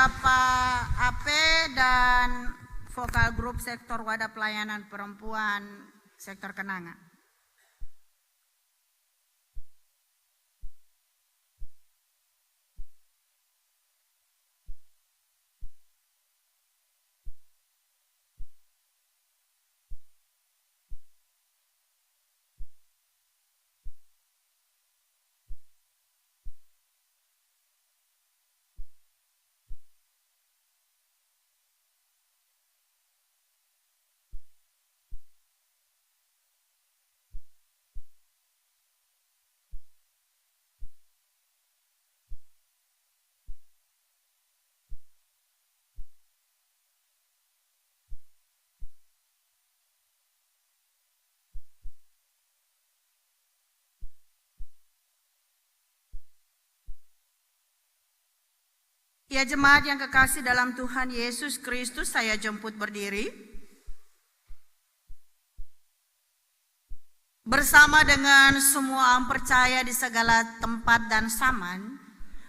Bapak AP dan vokal grup sektor wadah pelayanan perempuan sektor Kenanga. Ya jemaat yang kekasih dalam Tuhan Yesus Kristus, saya jemput berdiri. Bersama dengan semua orang percaya di segala tempat dan zaman,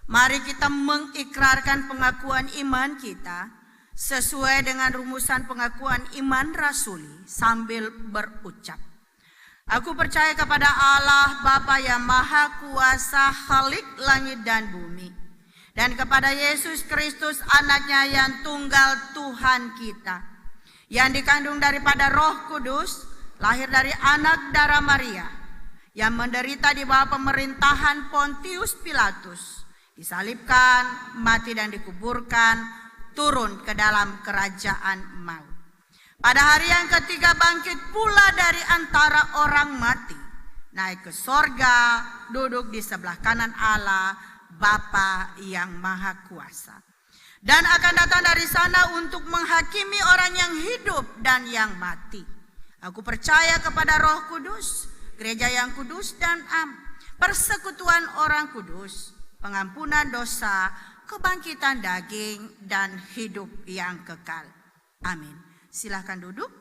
mari kita mengikrarkan pengakuan iman kita sesuai dengan rumusan pengakuan iman rasuli sambil berucap. Aku percaya kepada Allah Bapa yang Maha Kuasa, Khalik langit dan bumi. Dan kepada Yesus Kristus anaknya yang tunggal Tuhan kita, yang dikandung daripada Roh Kudus, lahir dari anak darah Maria, yang menderita di bawah pemerintahan Pontius Pilatus, disalibkan, mati dan dikuburkan, turun ke dalam kerajaan maut. Pada hari yang ketiga bangkit pula dari antara orang mati, naik ke sorga, duduk di sebelah kanan Allah, Bapa yang Maha Kuasa. Dan akan datang dari sana untuk menghakimi orang yang hidup dan yang mati. Aku percaya kepada Roh Kudus, gereja yang kudus dan persekutuan orang kudus, pengampunan dosa, kebangkitan daging, dan hidup yang kekal. Amin. Silahkan duduk.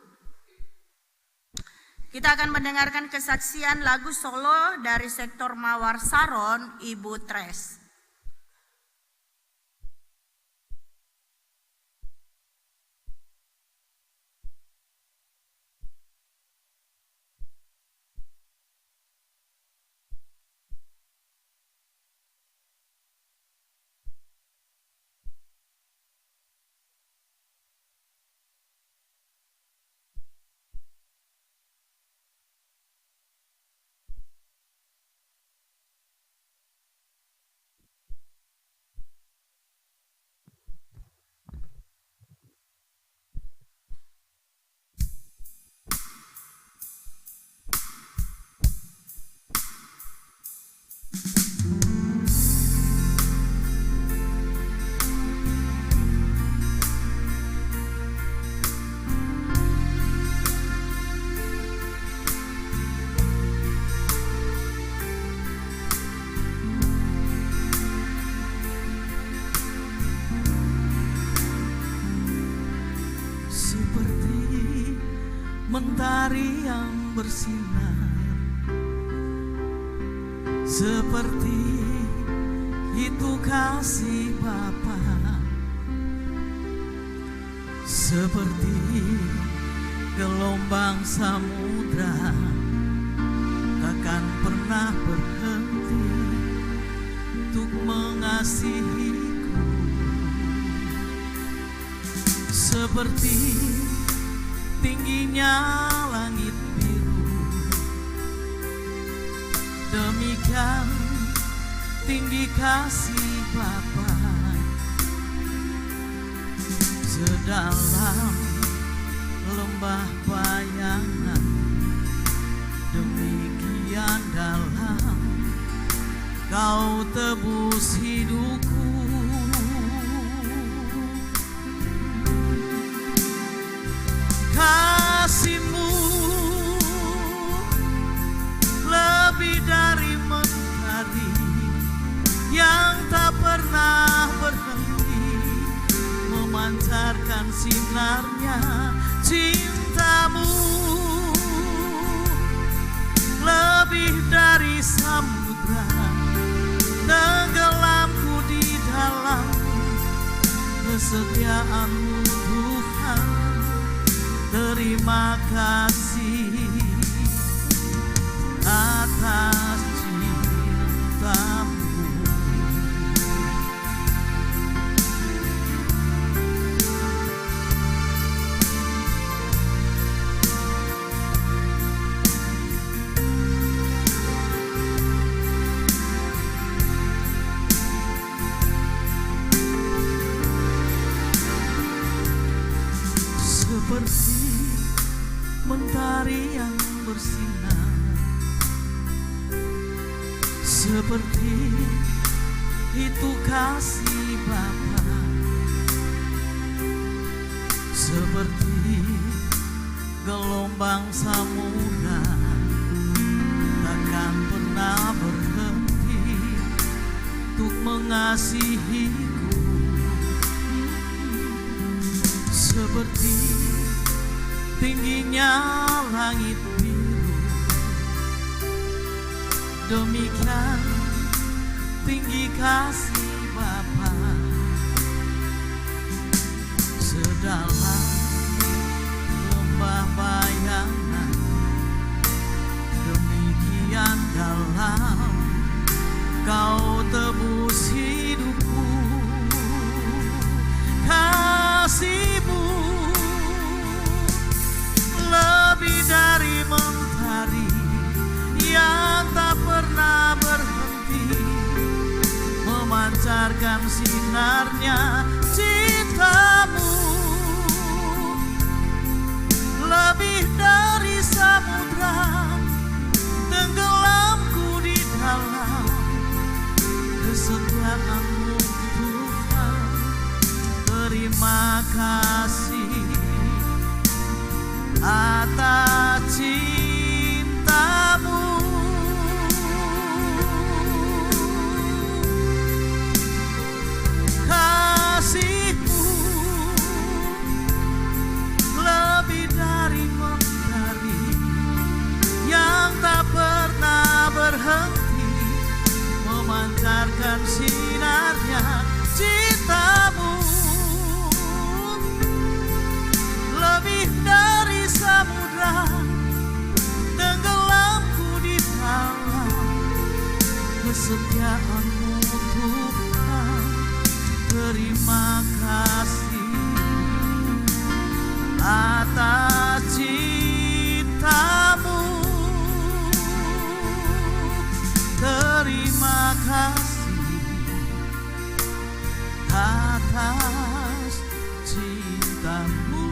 Kita akan mendengarkan kesaksian lagu solo dari sektor Mawar Saron, Ibu Tres. Mentari yang bersinar, seperti itu kasih Bapa, seperti gelombang samudra takkan pernah berhenti untuk mengasihiku, seperti tingginya langit biru, demikian tinggi kasih Bapa, sedalam lembah bayangan, demikian dalam Kau tebus hidupku. Kasih-Mu lebih dari mentari yang tak pernah berhenti memancarkan sinarnya. Cinta-Mu lebih dari samudra, tenggelamku di dalam kesetiaan-Mu Tuhan. Terima kasih atas cinta-Mu. Seperti mentari yang bersinar, seperti itu kasih Bapa, seperti gelombang samudra takkan pernah berhenti untuk mengasihiku, seperti tingginya langit biru, demikian tinggi kasih Bapa. Sedalam lembah bayangan, demikian dalam Kau tebus hidupku. Kasih-Mu lebih dari mentari yang tak pernah berhenti memancarkan sinarnya. Cinta-Mu lebih dari samudra, tenggelamku di dalam kesetiaan-Mu Tuhan. Terima kasih atas cinta-Mu. Kasih-Mu lebih dari mentari yang tak pernah berhenti memancarkan sinarnya. Cinta-Mu lebih dari samudra, tenggelamku di dalam kesetiaan-Mu Tuhan. Terima kasih atas cinta-Mu. Terima kasih atas cinta-Mu.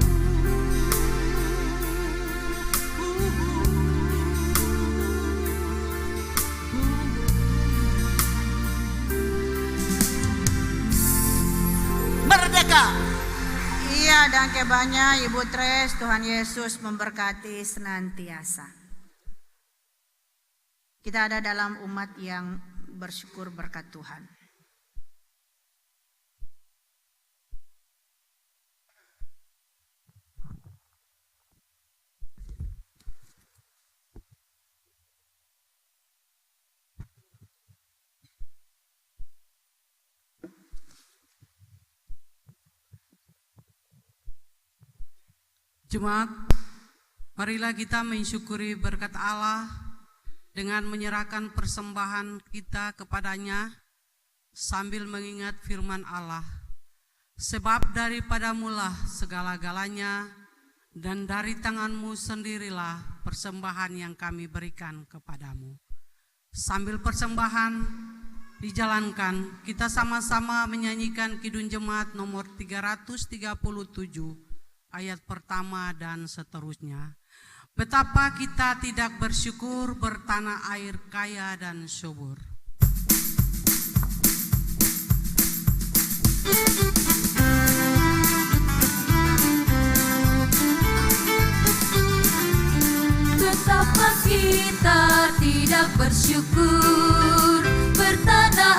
Merdeka. Iya, dan banyak Ibu Tres. Tuhan Yesus memberkati senantiasa. Kita ada dalam umat yang bersyukur berkat Tuhan. Jemaat, marilah kita mensyukuri berkat Allah dengan menyerahkan persembahan kita kepadanya sambil mengingat firman Allah. Sebab daripada mula segala-galanya dan dari tangan-Mu sendirilah persembahan yang kami berikan kepadamu. Sambil persembahan dijalankan, kita sama-sama menyanyikan Kidung Jemaat nomor 337 ayat pertama dan seterusnya. Betapa kita tidak bersyukur bertanah air kaya dan subur. Betapa kita tidak bersyukur bertanah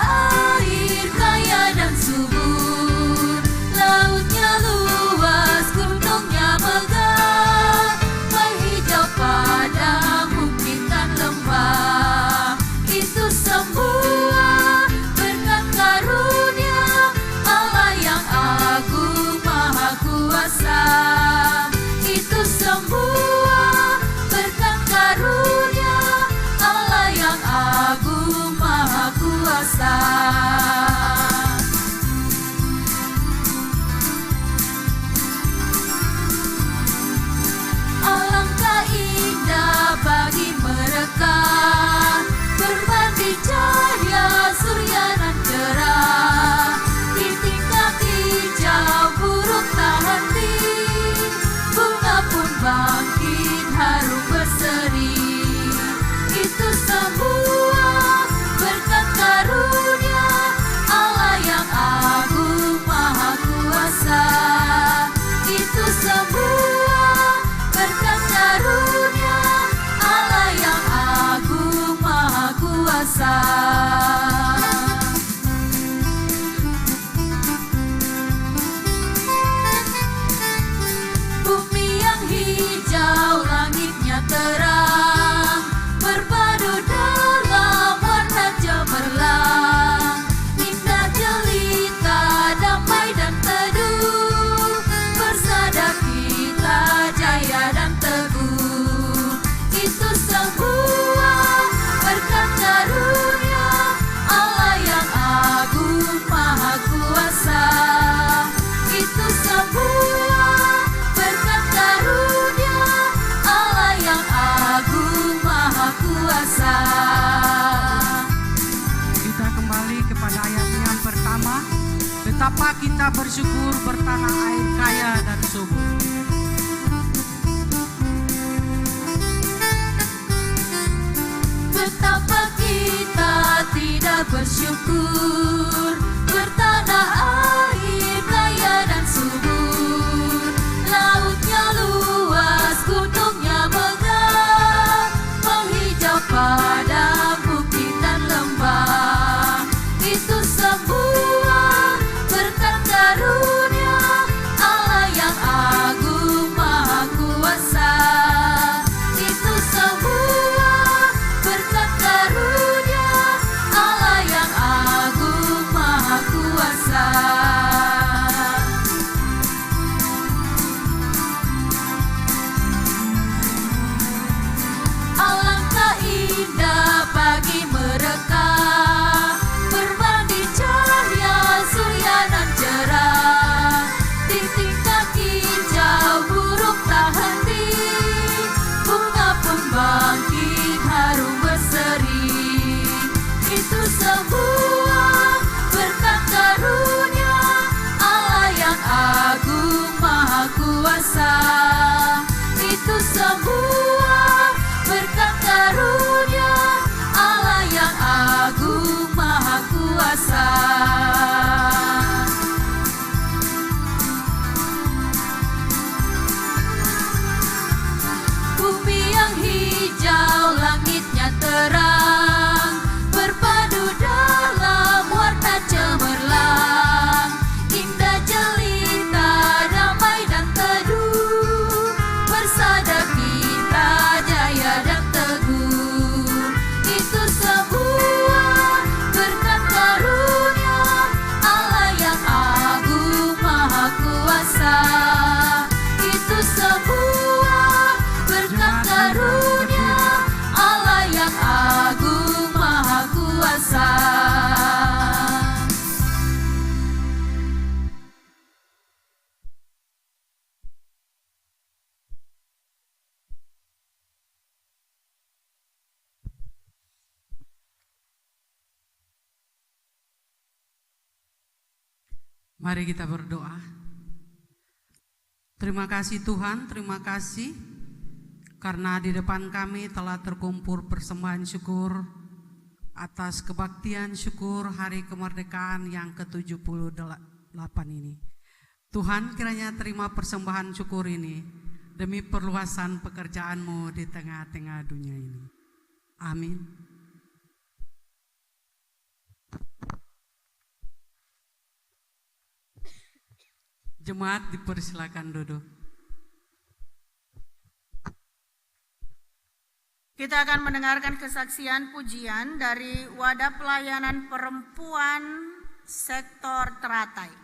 air kaya dan subur. Lautnya luas, gunungnya megah, menghijau padang bukit dan lembah. Itu semua berkat karunia Allah yang agung. tetap bersyukur bertanah air kaya dan subur. Betapa kita tidak bersyukur bertanah air kaya dan subur. Lautnya luas, gunungnya megah, menghijau padang bukit dan lembah. Itu semua berkat karunia Allah yang agung maha kuasa. Itu semua berkat karunia Allah yang agung maha kuasa. Alangkah indah pagi mereka, berbandi cahaya surya dan cerah. Titik kaki hijau burung tak henti, bunga pun bangkit harum berseri. Itu semua berkat karunia Allah yang agung maha kuasa. Itu semua berkat karunia Allah yang agung maha kuasa. Bumi yang hijau, langitnya terang, berpadu dalam warna cemerlang. Indah jelita, damai dan teduh, bersada kita jaya dan teguh. Itu semua berkat karunia Allah yang agung maha kuasa. Itu semua berkat karunia Allah yang agung maha kuasa. Mari kita berdoa. Terima kasih Tuhan, terima kasih karena di depan kami telah terkumpul persembahan syukur atas kebaktian syukur hari kemerdekaan yang ke-78 ini. Tuhan, kiranya terima persembahan syukur ini demi perluasan pekerjaan-Mu di tengah-tengah dunia ini. Amin. Jemaat dipersilakan duduk. Kita akan mendengarkan kesaksian pujian dari Wadah Pelayanan Perempuan Sektor Teratai.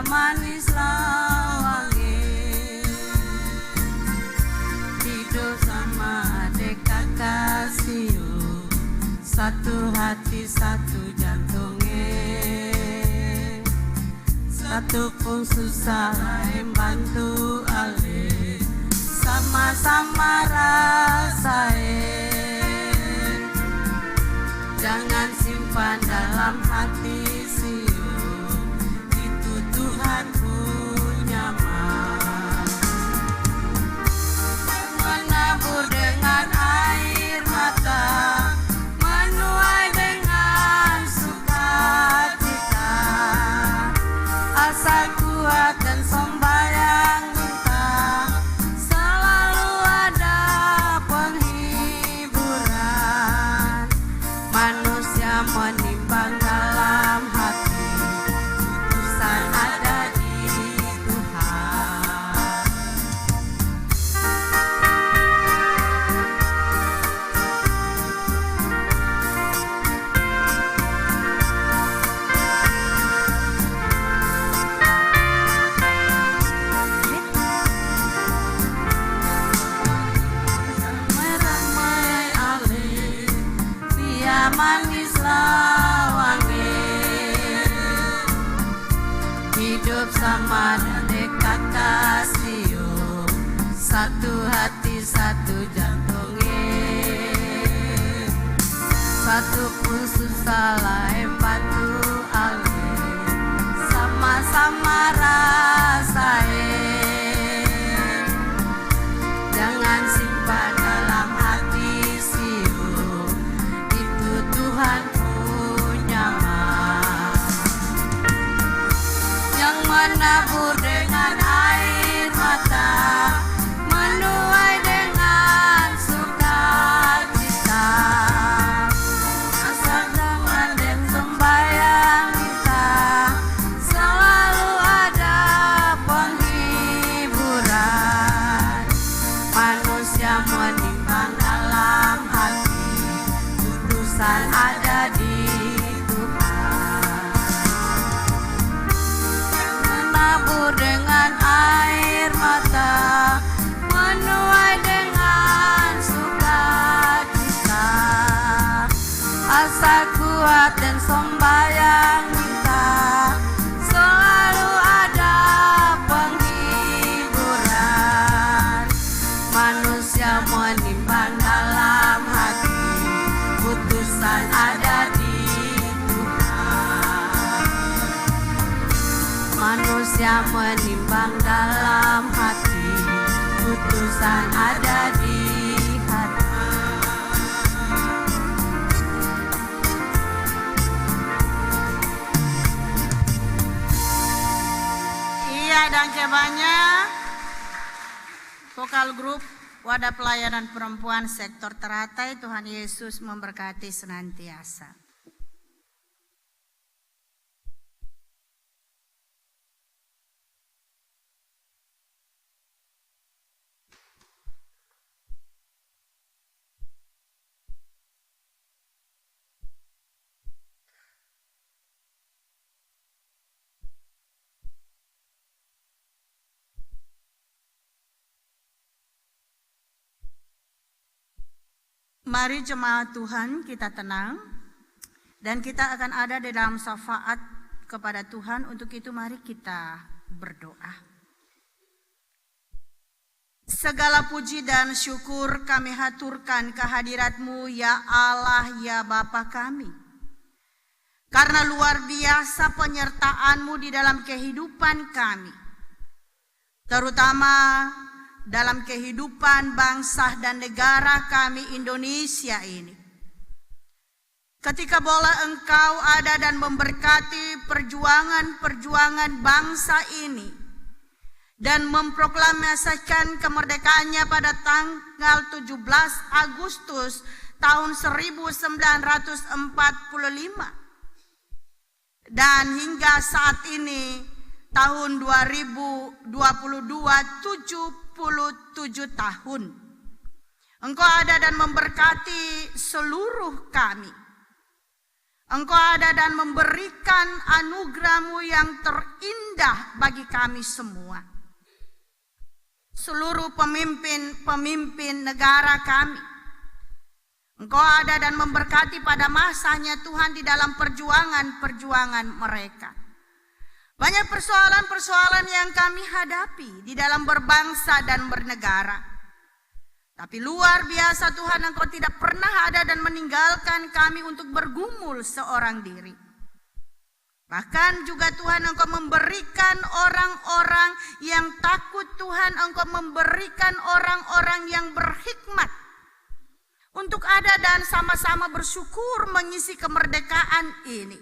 manislah wangi hidup sama dekat satu hati satu jantungnya, satu pun susah lain bantu ale, sama-sama rasain. Jangan simpan dalam hati siung, itu Tuhan punya mah. Menabur dengan air mata, menuai dengan sukacita, asa kuat dan sembahyang minta, selalu ada penghiburan. Manusia menimbang dalam hati, putusan ada di Tuhan. Ramai-ramai alih, dia manislah wangi, hidup sama dan dekat kasih, satu hati satu jantungnya, satu pun susah lain bantu alih, sama-sama rasain. Jangan simpan dalam hati siung, itu Tuhan punya mah. Yang menabur dengan air mata, menuai dengan sukacita, asa dengan dan sembahyang kita, selalu ada penghiburan. Manusia menimbang dalam hati, putusan ada di Tuhan. Menabur dengan air mata, menuai dengan sukacita, asa kuat dan sembahyang minta, selalu ada penghiburan. Manusia menimbang dalam hati, putusan ada di Tuhan. Manusia menimbang dalam hati, putusan ada di hati. Iya, dan banyak vokal grup Wadah Pelayanan Perempuan Sektor Teratai. Tuhan Yesus memberkati senantiasa. Mari jemaat Tuhan kita tenang dan kita akan ada di dalam syafaat kepada Tuhan. Untuk itu mari kita berdoa. Segala puji dan syukur kami haturkan kehadirat-Mu ya Allah ya Bapa kami. Karena luar biasa penyertaan-Mu di dalam kehidupan kami. Terutama dalam kehidupan bangsa dan negara kami Indonesia ini. Ketika bola Engkau ada dan memberkati perjuangan-perjuangan bangsa ini dan memproklamasikan kemerdekaannya pada tanggal 17 Agustus tahun 1945. Dan hingga saat ini tahun 2022 77 tahun. Engkau ada dan memberkati seluruh kami. Engkau ada dan memberikan anugerah-Mu yang terindah bagi kami semua. Seluruh pemimpin-pemimpin negara kami. Engkau ada dan memberkati pada masanya Tuhan di dalam perjuangan-perjuangan mereka. Banyak persoalan-persoalan yang kami hadapi di dalam berbangsa dan bernegara. Tapi luar biasa Tuhan, Engkau tidak pernah ada dan meninggalkan kami untuk bergumul seorang diri. Bahkan juga Tuhan, Engkau memberikan orang-orang yang takut Tuhan, Engkau memberikan orang-orang yang berhikmat untuk ada dan sama-sama bersyukur mengisi kemerdekaan ini.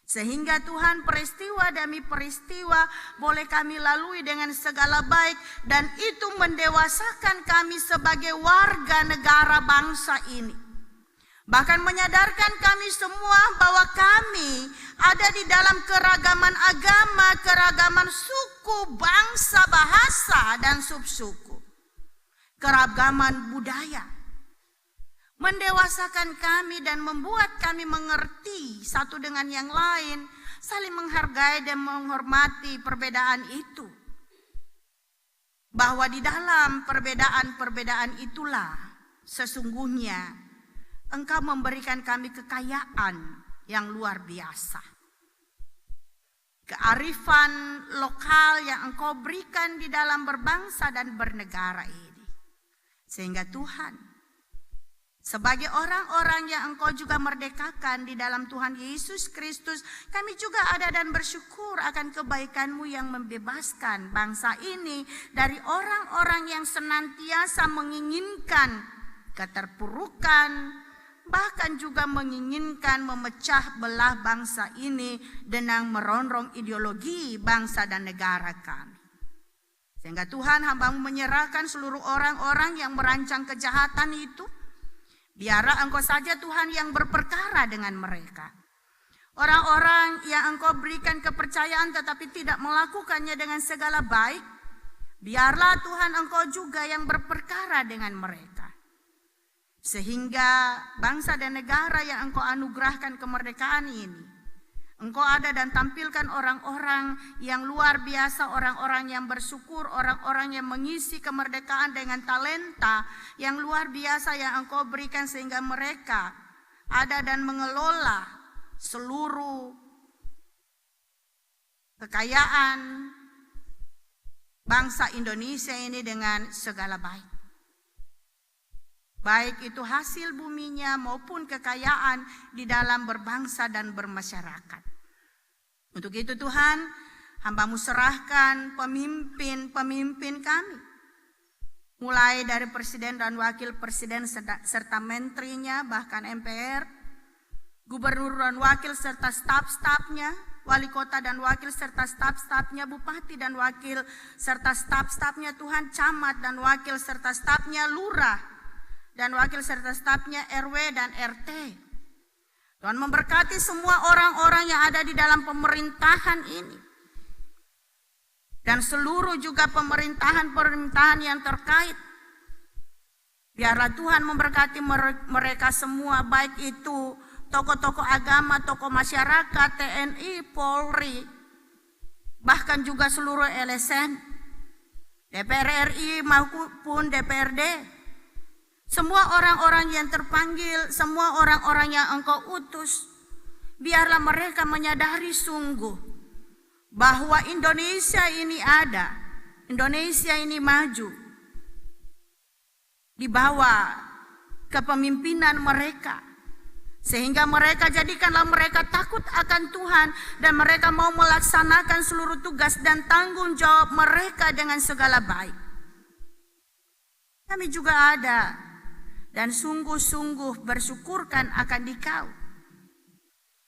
Sehingga Tuhan, peristiwa demi peristiwa boleh kami lalui dengan segala baik, dan itu mendewasakan kami sebagai warga negara bangsa ini. Bahkan menyadarkan kami semua bahwa kami ada di dalam keragaman agama, keragaman suku, bangsa, bahasa, dan subsuku. Keragaman budaya mendewasakan kami dan membuat kami mengerti satu dengan yang lain, saling menghargai dan menghormati perbedaan itu. Bahwa di dalam perbedaan-perbedaan itulah sesungguhnya Engkau memberikan kami kekayaan yang luar biasa. Kearifan lokal yang Engkau berikan di dalam berbangsa dan bernegara ini. Sehingga Tuhan, sebagai orang-orang yang Engkau juga merdekakan di dalam Tuhan Yesus Kristus, kami juga ada dan bersyukur akan kebaikan-Mu yang membebaskan bangsa ini dari orang-orang yang senantiasa menginginkan keterpurukan, bahkan juga menginginkan memecah belah bangsa ini dengan merongrong ideologi bangsa dan negara kami. Sehingga Tuhan, hamba-Mu menyerahkan seluruh orang-orang yang merancang kejahatan itu. Biarlah Engkau saja Tuhan yang berperkara dengan mereka. Orang-orang yang Engkau berikan kepercayaan tetapi tidak melakukannya dengan segala baik, biarlah Tuhan Engkau juga yang berperkara dengan mereka. Sehingga bangsa dan negara yang Engkau anugerahkan kemerdekaan ini, Engkau ada dan tampilkan orang-orang yang luar biasa, orang-orang yang bersyukur, orang-orang yang mengisi kemerdekaan dengan talenta yang luar biasa yang Engkau berikan, sehingga mereka ada dan mengelola seluruh kekayaan bangsa Indonesia ini dengan segala baik. Baik itu hasil buminya maupun kekayaan di dalam berbangsa dan bermasyarakat. Untuk itu Tuhan, hamba-Mu serahkan pemimpin-pemimpin kami. Mulai dari presiden dan wakil presiden serta menterinya, bahkan MPR, gubernur dan wakil serta staf-stafnya, wali kota dan wakil serta staf-stafnya, bupati dan wakil serta staf-stafnya, Tuhan, camat dan wakil serta stafnya, lurah dan wakil serta stafnya, RW dan RT. Tuhan memberkati semua orang-orang yang ada di dalam pemerintahan ini. Dan seluruh juga pemerintahan-pemerintahan yang terkait. Biarlah Tuhan memberkati mereka semua, baik itu tokoh-tokoh agama, tokoh masyarakat, TNI, Polri, bahkan juga seluruh LSM, DPR RI maupun DPRD. Semua orang-orang yang terpanggil, semua orang-orang yang Engkau utus, biarlah mereka menyadari sungguh bahwa Indonesia ini ada, Indonesia ini maju di bawah kepemimpinan mereka. Sehingga mereka jadikanlah mereka takut akan Tuhan dan mereka mau melaksanakan seluruh tugas dan tanggung jawab mereka dengan segala baik. Kami juga ada dan sungguh-sungguh bersyukurkan akan Dikau,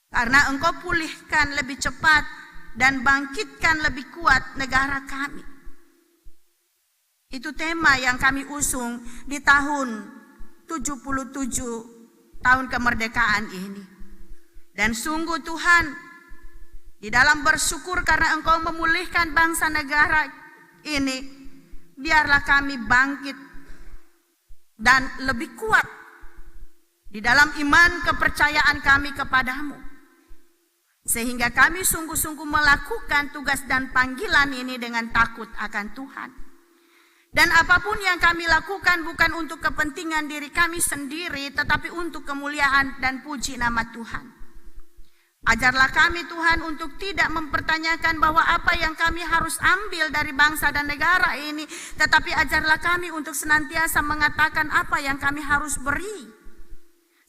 karena Engkau pulihkan lebih cepat dan bangkitkan lebih kuat negara kami. Itu tema yang kami usung di tahun 77 tahun kemerdekaan ini. Dan sungguh Tuhan, di dalam bersyukur karena Engkau memulihkan bangsa negara ini, biarlah kami bangkit dan lebih kuat di dalam iman kepercayaan kami kepadamu. Sehingga kami sungguh-sungguh melakukan tugas dan panggilan ini dengan takut akan Tuhan. Dan apapun yang kami lakukan bukan untuk kepentingan diri kami sendiri, tetapi untuk kemuliaan dan puji nama Tuhan. Ajarlah kami Tuhan untuk tidak mempertanyakan bahwa apa yang kami harus ambil dari bangsa dan negara ini, tetapi ajarlah kami untuk senantiasa mengatakan apa yang kami harus beri.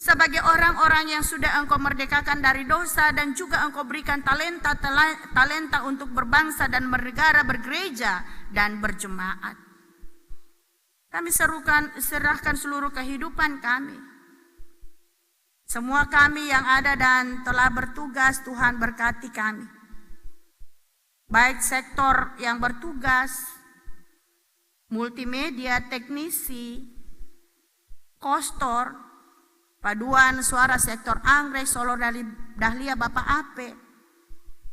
Sebagai orang-orang yang sudah Engkau merdekakan dari dosa dan juga Engkau berikan talenta untuk berbangsa dan bernegara, bergereja dan berjemaat. Kami serahkan seluruh kehidupan kami. Semua kami yang ada dan telah bertugas, Tuhan berkati kami. Baik sektor yang bertugas, multimedia, teknisi, kostor, paduan suara sektor Anggrek, Solo Dahlia Bapak Ape,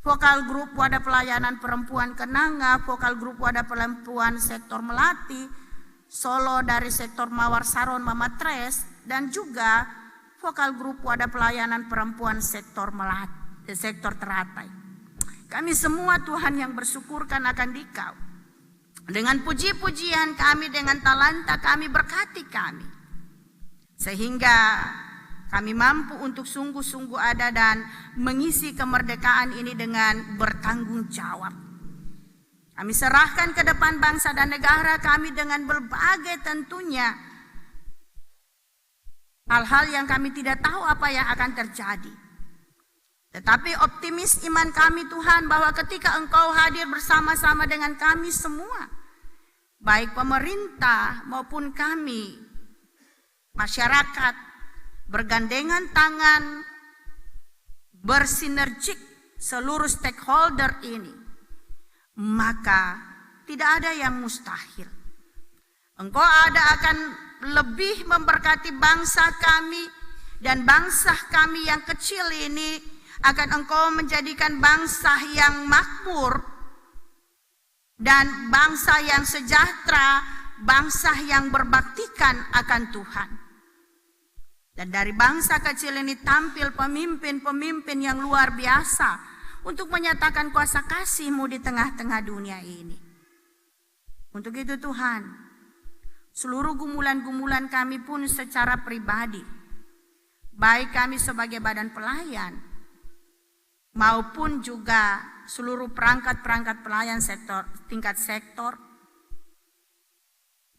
vokal grup wadah pelayanan perempuan Kenanga, vokal grup wadah perempuan sektor Melati, Solo dari sektor Mawar Saron Mama Tres, dan juga vokal grup wadah pelayanan perempuan sektor Melati, sektor Teratai. Kami semua Tuhan yang bersyukurkan akan Dikau. Dengan puji-pujian kami, dengan talenta kami, berkati kami. Sehingga kami mampu untuk sungguh-sungguh ada dan mengisi kemerdekaan ini dengan bertanggung jawab. Kami serahkan ke depan bangsa dan negara kami dengan berbagai tentunya hal-hal yang kami tidak tahu apa yang akan terjadi. Tetapi optimis iman kami Tuhan bahwa ketika Engkau hadir bersama-sama dengan kami semua, baik pemerintah maupun kami, masyarakat, bergandengan tangan, bersinergik seluruh stakeholder ini, maka tidak ada yang mustahil. Engkau akan lebih memberkati bangsa kami, dan bangsa kami yang kecil ini akan Engkau menjadikan bangsa yang makmur dan bangsa yang sejahtera, bangsa yang berbaktikan akan Tuhan. Dan dari bangsa kecil ini tampil pemimpin-pemimpin yang luar biasa untuk menyatakan kuasa kasih-Mu di tengah-tengah dunia ini. Untuk itu Tuhan, seluruh gumulan-gumulan kami pun secara pribadi, baik kami sebagai badan pelayan, maupun juga seluruh perangkat-perangkat pelayan tingkat sektor,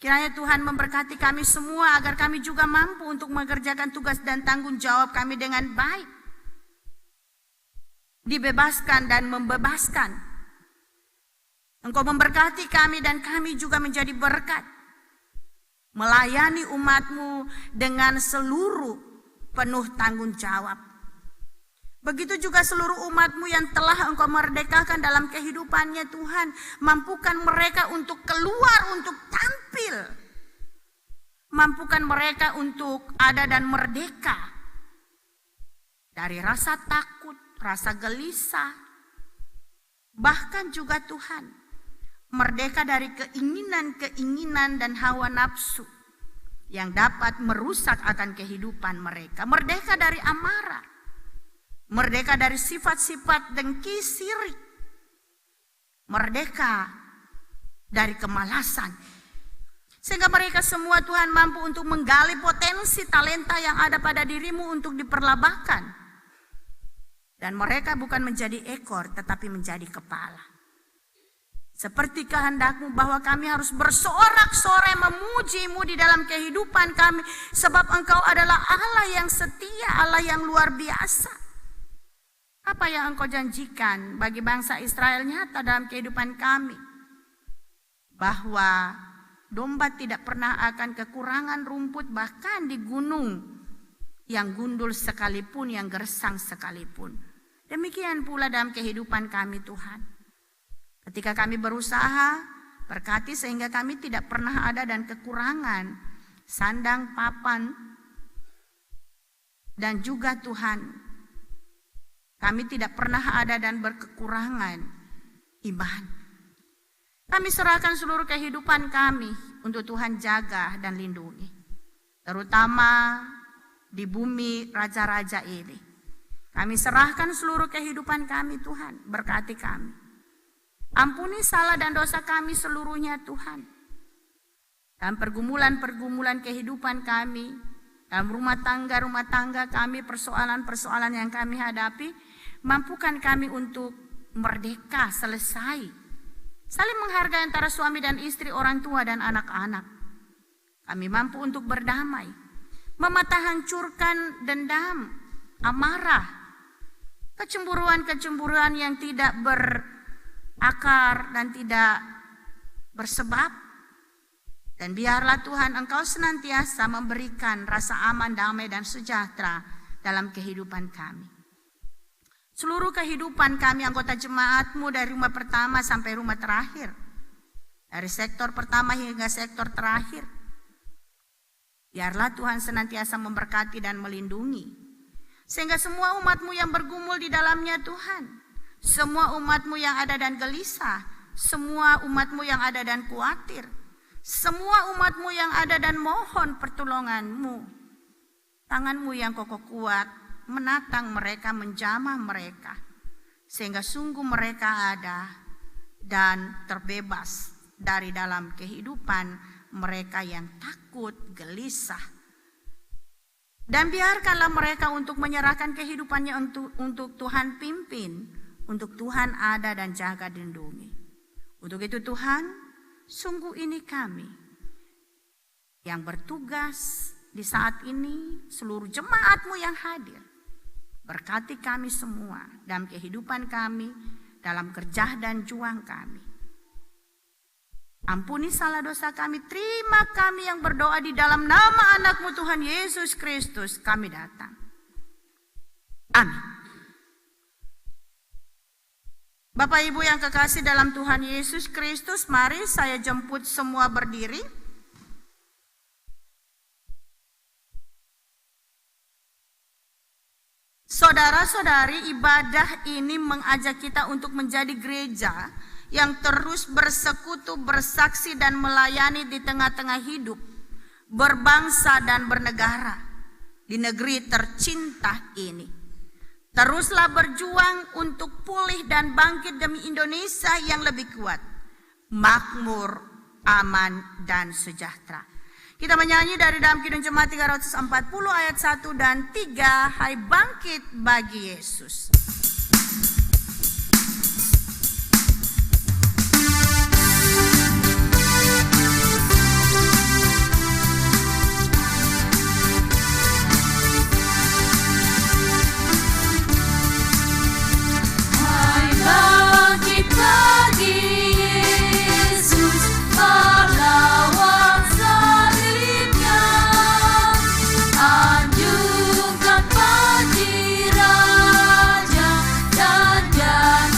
kiranya Tuhan memberkati kami semua agar kami juga mampu untuk mengerjakan tugas dan tanggung jawab kami dengan baik. Dibebaskan dan membebaskan. Engkau memberkati kami dan kami juga menjadi berkat. Melayani umat-Mu dengan seluruh penuh tanggung jawab. Begitu juga seluruh umat-Mu yang telah Engkau merdekakan dalam kehidupannya Tuhan. Mampukan mereka untuk keluar, untuk tampil. Mampukan mereka untuk ada dan merdeka dari rasa takut, rasa gelisah, bahkan juga Tuhan merdeka dari keinginan-keinginan dan hawa nafsu yang dapat merusak akan kehidupan mereka, merdeka dari amarah, merdeka dari sifat-sifat dengki, sirik, merdeka dari kemalasan, sehingga mereka semua Tuhan mampu untuk menggali potensi talenta yang ada pada diri-Mu untuk diperlambahkan. Dan mereka bukan menjadi ekor, tetapi menjadi kepala. Seperti kehendak-Mu bahwa kami harus bersorak-sorai memuji-Mu di dalam kehidupan kami. Sebab Engkau adalah Allah yang setia, Allah yang luar biasa. Apa yang Engkau janjikan bagi bangsa Israel nyata dalam kehidupan kami. Bahwa domba tidak pernah akan kekurangan rumput bahkan di gunung yang gundul sekalipun, yang gersang sekalipun. Demikian pula dalam kehidupan kami Tuhan. Ketika kami berusaha, berkati sehingga kami tidak pernah ada dan kekurangan sandang, papan, dan juga Tuhan, kami tidak pernah ada dan berkekurangan iman. Kami serahkan seluruh kehidupan kami untuk Tuhan jaga dan lindungi. Terutama di bumi raja-raja ini. Kami serahkan seluruh kehidupan kami Tuhan, berkati kami. Ampuni salah dan dosa kami seluruhnya Tuhan. dalam pergumulan-pergumulan kehidupan kami, dalam rumah tangga kami, persoalan-persoalan yang kami hadapi, mampukan kami untuk merdeka, selesai, saling menghargai antara suami dan istri, orang tua dan anak-anak. Kami mampu untuk berdamai, mematah hancurkan dendam, amarah, kecemburuan-kecemburuan yang tidak berakar dan tidak bersebab. Dan biarlah Tuhan Engkau senantiasa memberikan rasa aman, damai, dan sejahtera dalam kehidupan kami. Seluruh kehidupan kami anggota jemaat-Mu dari rumah pertama sampai rumah terakhir. Dari sektor pertama hingga sektor terakhir. Biarlah Tuhan senantiasa memberkati dan melindungi. Sehingga semua umat-Mu yang bergumul di dalamnya Tuhan. Semua umat-Mu yang ada dan gelisah. Semua umat-Mu yang ada dan khawatir. Semua umat-Mu yang ada dan mohon pertolongan-Mu. Tangan-Mu yang kokoh kuat menatang mereka, menjamah mereka. Sehingga sungguh mereka ada dan terbebas dari dalam kehidupan mereka yang takut, gelisah. Dan biarkanlah mereka untuk menyerahkan kehidupannya untuk Tuhan pimpin, untuk Tuhan ada dan jaga lindungi. Untuk itu Tuhan, sungguh ini kami yang bertugas di saat ini, seluruh jemaat-Mu yang hadir. Berkati kami semua dalam kehidupan kami, dalam kerja dan juang kami. Ampuni salah dosa kami, terima kami yang berdoa di dalam nama anak-Mu Tuhan Yesus Kristus, kami datang. Amin. Bapak Ibu yang kekasih dalam Tuhan Yesus Kristus, mari saya jemput semua berdiri. Saudara-saudari, ibadah ini mengajak kita untuk menjadi gereja yang terus bersekutu, bersaksi dan melayani di tengah-tengah hidup, berbangsa dan bernegara di negeri tercinta ini. Teruslah berjuang untuk pulih dan bangkit demi Indonesia yang lebih kuat, makmur, aman, dan sejahtera. Kita menyanyi dari dalam Kidung Jemaat 340 ayat 1 dan 3, Hai bangkit bagi Yesus. Anjungkan panji raja dan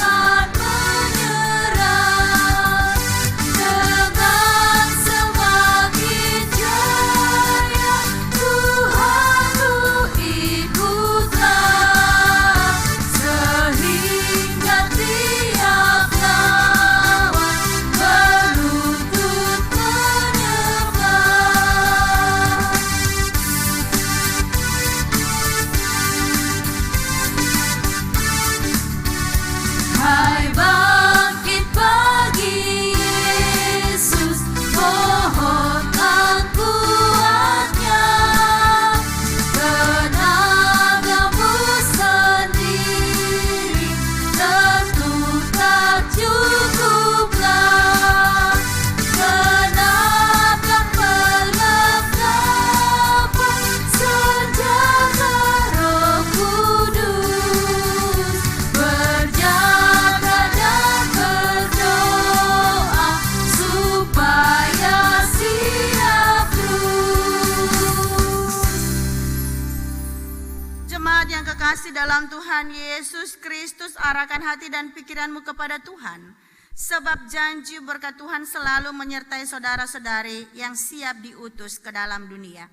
kekasih dalam Tuhan Yesus Kristus, arahkan hati dan pikiranmu kepada Tuhan. Sebab janji berkat Tuhan selalu menyertai saudara-saudari yang siap diutus ke dalam dunia.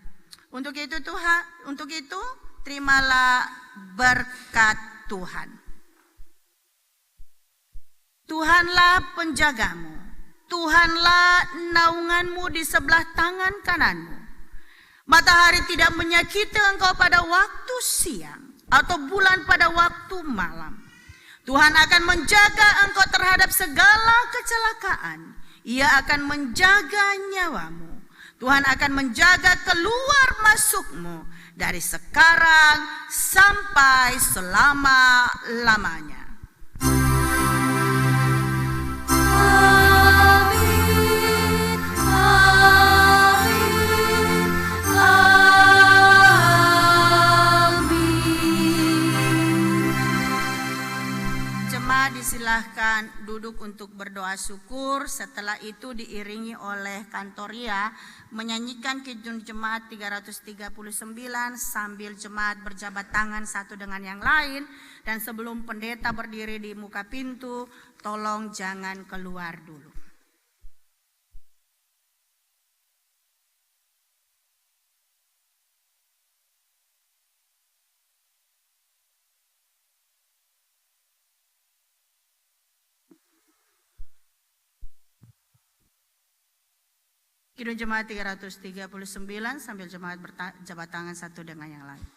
Untuk itu terimalah berkat Tuhan. Tuhanlah penjagamu, Tuhanlah naunganmu di sebelah tangan kananmu. Matahari tidak menyakiti engkau pada waktu siang, atau bulan pada waktu malam. Tuhan akan menjaga engkau terhadap segala kecelakaan. Ia akan menjaga nyawamu. Tuhan akan menjaga keluar masukmu dari sekarang sampai selama-lamanya. Amin, amin, amin. Jemaat disilahkan duduk untuk berdoa syukur. Setelah itu diiringi oleh kantoria menyanyikan Kidung Jemaat 339 sambil jemaat berjabat tangan satu dengan yang lain. Dan sebelum pendeta berdiri di muka pintu, tolong jangan keluar dulu. Kidung Jemaat 339 sambil jemaat berjabat tangan satu dengan yang lain.